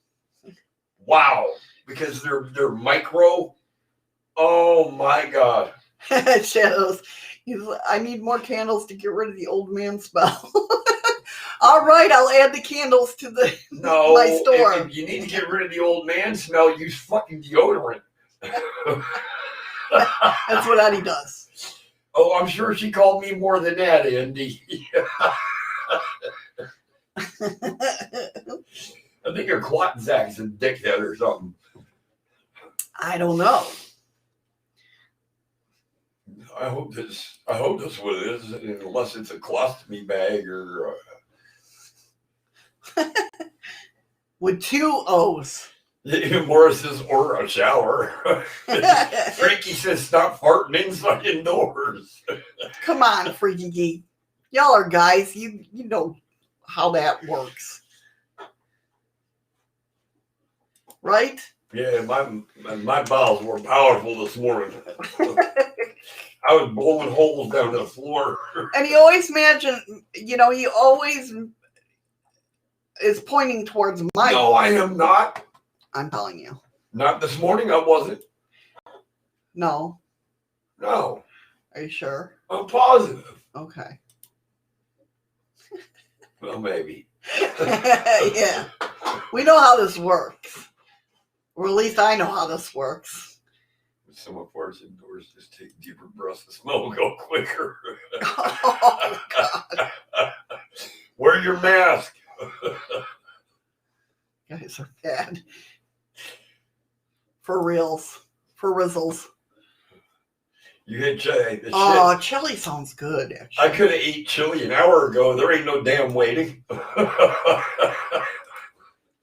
wow, because they're micro. Oh my God. Shadows. I need more candles to get rid of the old man spell. All right, I'll add the candles to my store. If you need to get rid of the old man smell, use fucking deodorant. That's what Addie does. Oh, I'm sure she called me more than that, Andy. I think her clot Zach's a dickhead or something. I don't know. I hope that's what it is, unless it's a colostomy bag or. With 2 O's. Morris says, or a shower. Frankie says, stop farting inside indoors. Come on, Freaky Geek. Y'all are guys. You know how that works. Right? Yeah, my bowels were powerful this morning. I was blowing holes down to the floor. And you always imagine, he always is pointing towards Mike. No, I am not. I'm telling you. Not this morning, I wasn't. No. No. Are you sure? I'm positive. Okay. Well, maybe. Yeah. We know how this works. Or at least I know how this works. If someone farts indoors, just take deeper breaths. The smell will go quicker. Oh, God. Wear your mask. Guys are bad. For reals. For rizzles. You had chili. Oh, chili sounds good, actually. I could have ate chili an hour ago. There ain't no damn waiting.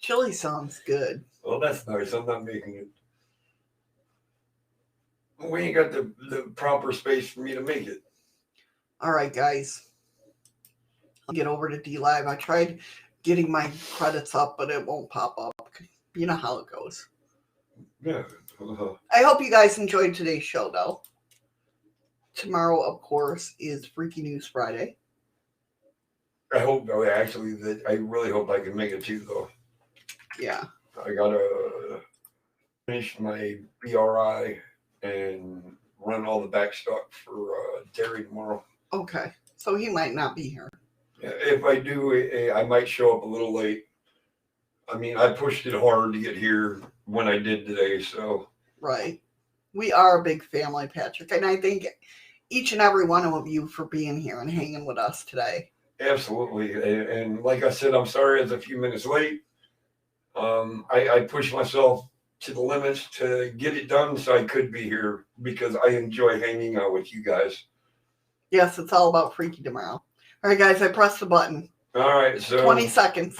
Chili sounds good. Well, that's nice. I'm not making it. We ain't got the proper space for me to make it. All right, guys. I'll get over to dlive. I tried getting my credits up, but it won't pop up. You know how it goes. Yeah. I hope you guys enjoyed today's show, though. Tomorrow, of course, is Freaky News Friday. I hope, actually, I really hope I can make it too, though. Yeah. I gotta finish my BRI and run all the back stock for dairy tomorrow. Okay. So he might not be here. If I do, I might show up a little late. I mean, I pushed it hard to get here when I did today, so. Right. We are a big family, Patrick, and I thank each and every one of you for being here and hanging with us today. Absolutely. And like I said, I'm sorry I was a few minutes late. I pushed myself to the limits to get it done so I could be here because I enjoy hanging out with you guys. Yes, it's all about Freaky tomorrow. All right, guys, I pressed the button. All right, so 20 seconds.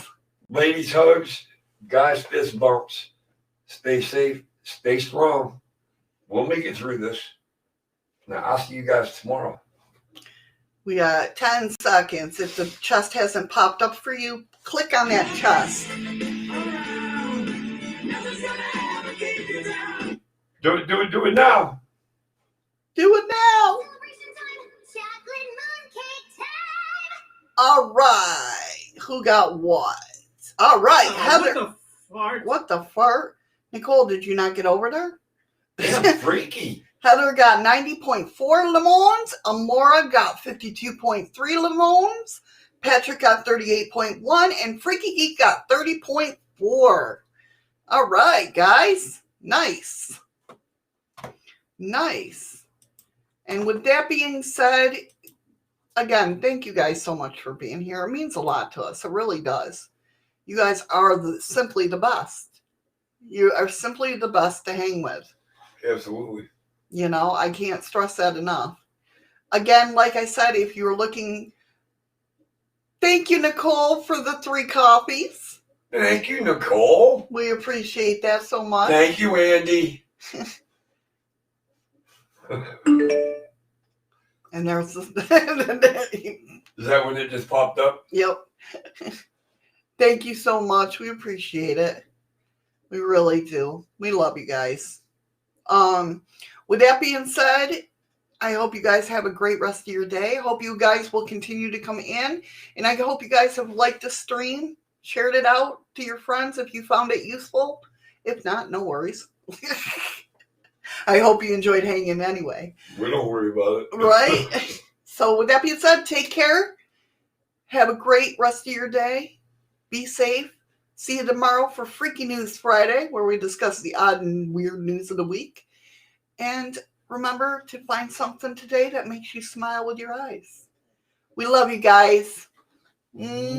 ladies hugs, guys fist bumps. Stay safe, stay strong. We'll make it through this. Now, I'll see you guys tomorrow. We got 10 seconds. If the chest hasn't popped up for you, click on that chest. Do it now. Do it now. Celebration time. Chocolate mooncake time. All right. Who got what? All right, Heather. What the fart? What the fart? Nicole, did you not get over there? Damn, freaky. Heather got 90.4 lemons. Amora got 52.3 lemons. Patrick got 38.1. And Freaky Geek got 30.4. All right, guys. Nice. Nice. And with that being said, again, thank you guys so much for being here. It means a lot to us. It really does. You guys are simply the best. You are simply the best to hang with. Absolutely. You know, I can't stress that enough. Again, like I said, if you're looking, thank you, Nicole, for the 3 coffees. Thank you, Nicole. We appreciate that so much. Thank you, Andy. And there's Is that when it just popped up? yep. Thank you so much. We appreciate it. We really do. We love you guys. With that being said, I hope you guys have a great rest of your day. I hope you guys will continue to come in. And I hope you guys have liked the stream, shared it out to your friends if you found it useful. If not, no worries. I hope you enjoyed hanging anyway. We don't worry about it. Right? So with that being said, take care. Have a great rest of your day. Be safe. See you tomorrow for Freaky News Friday, where we discuss the odd and weird news of the week. And remember to find something today that makes you smile with your eyes. We love you guys.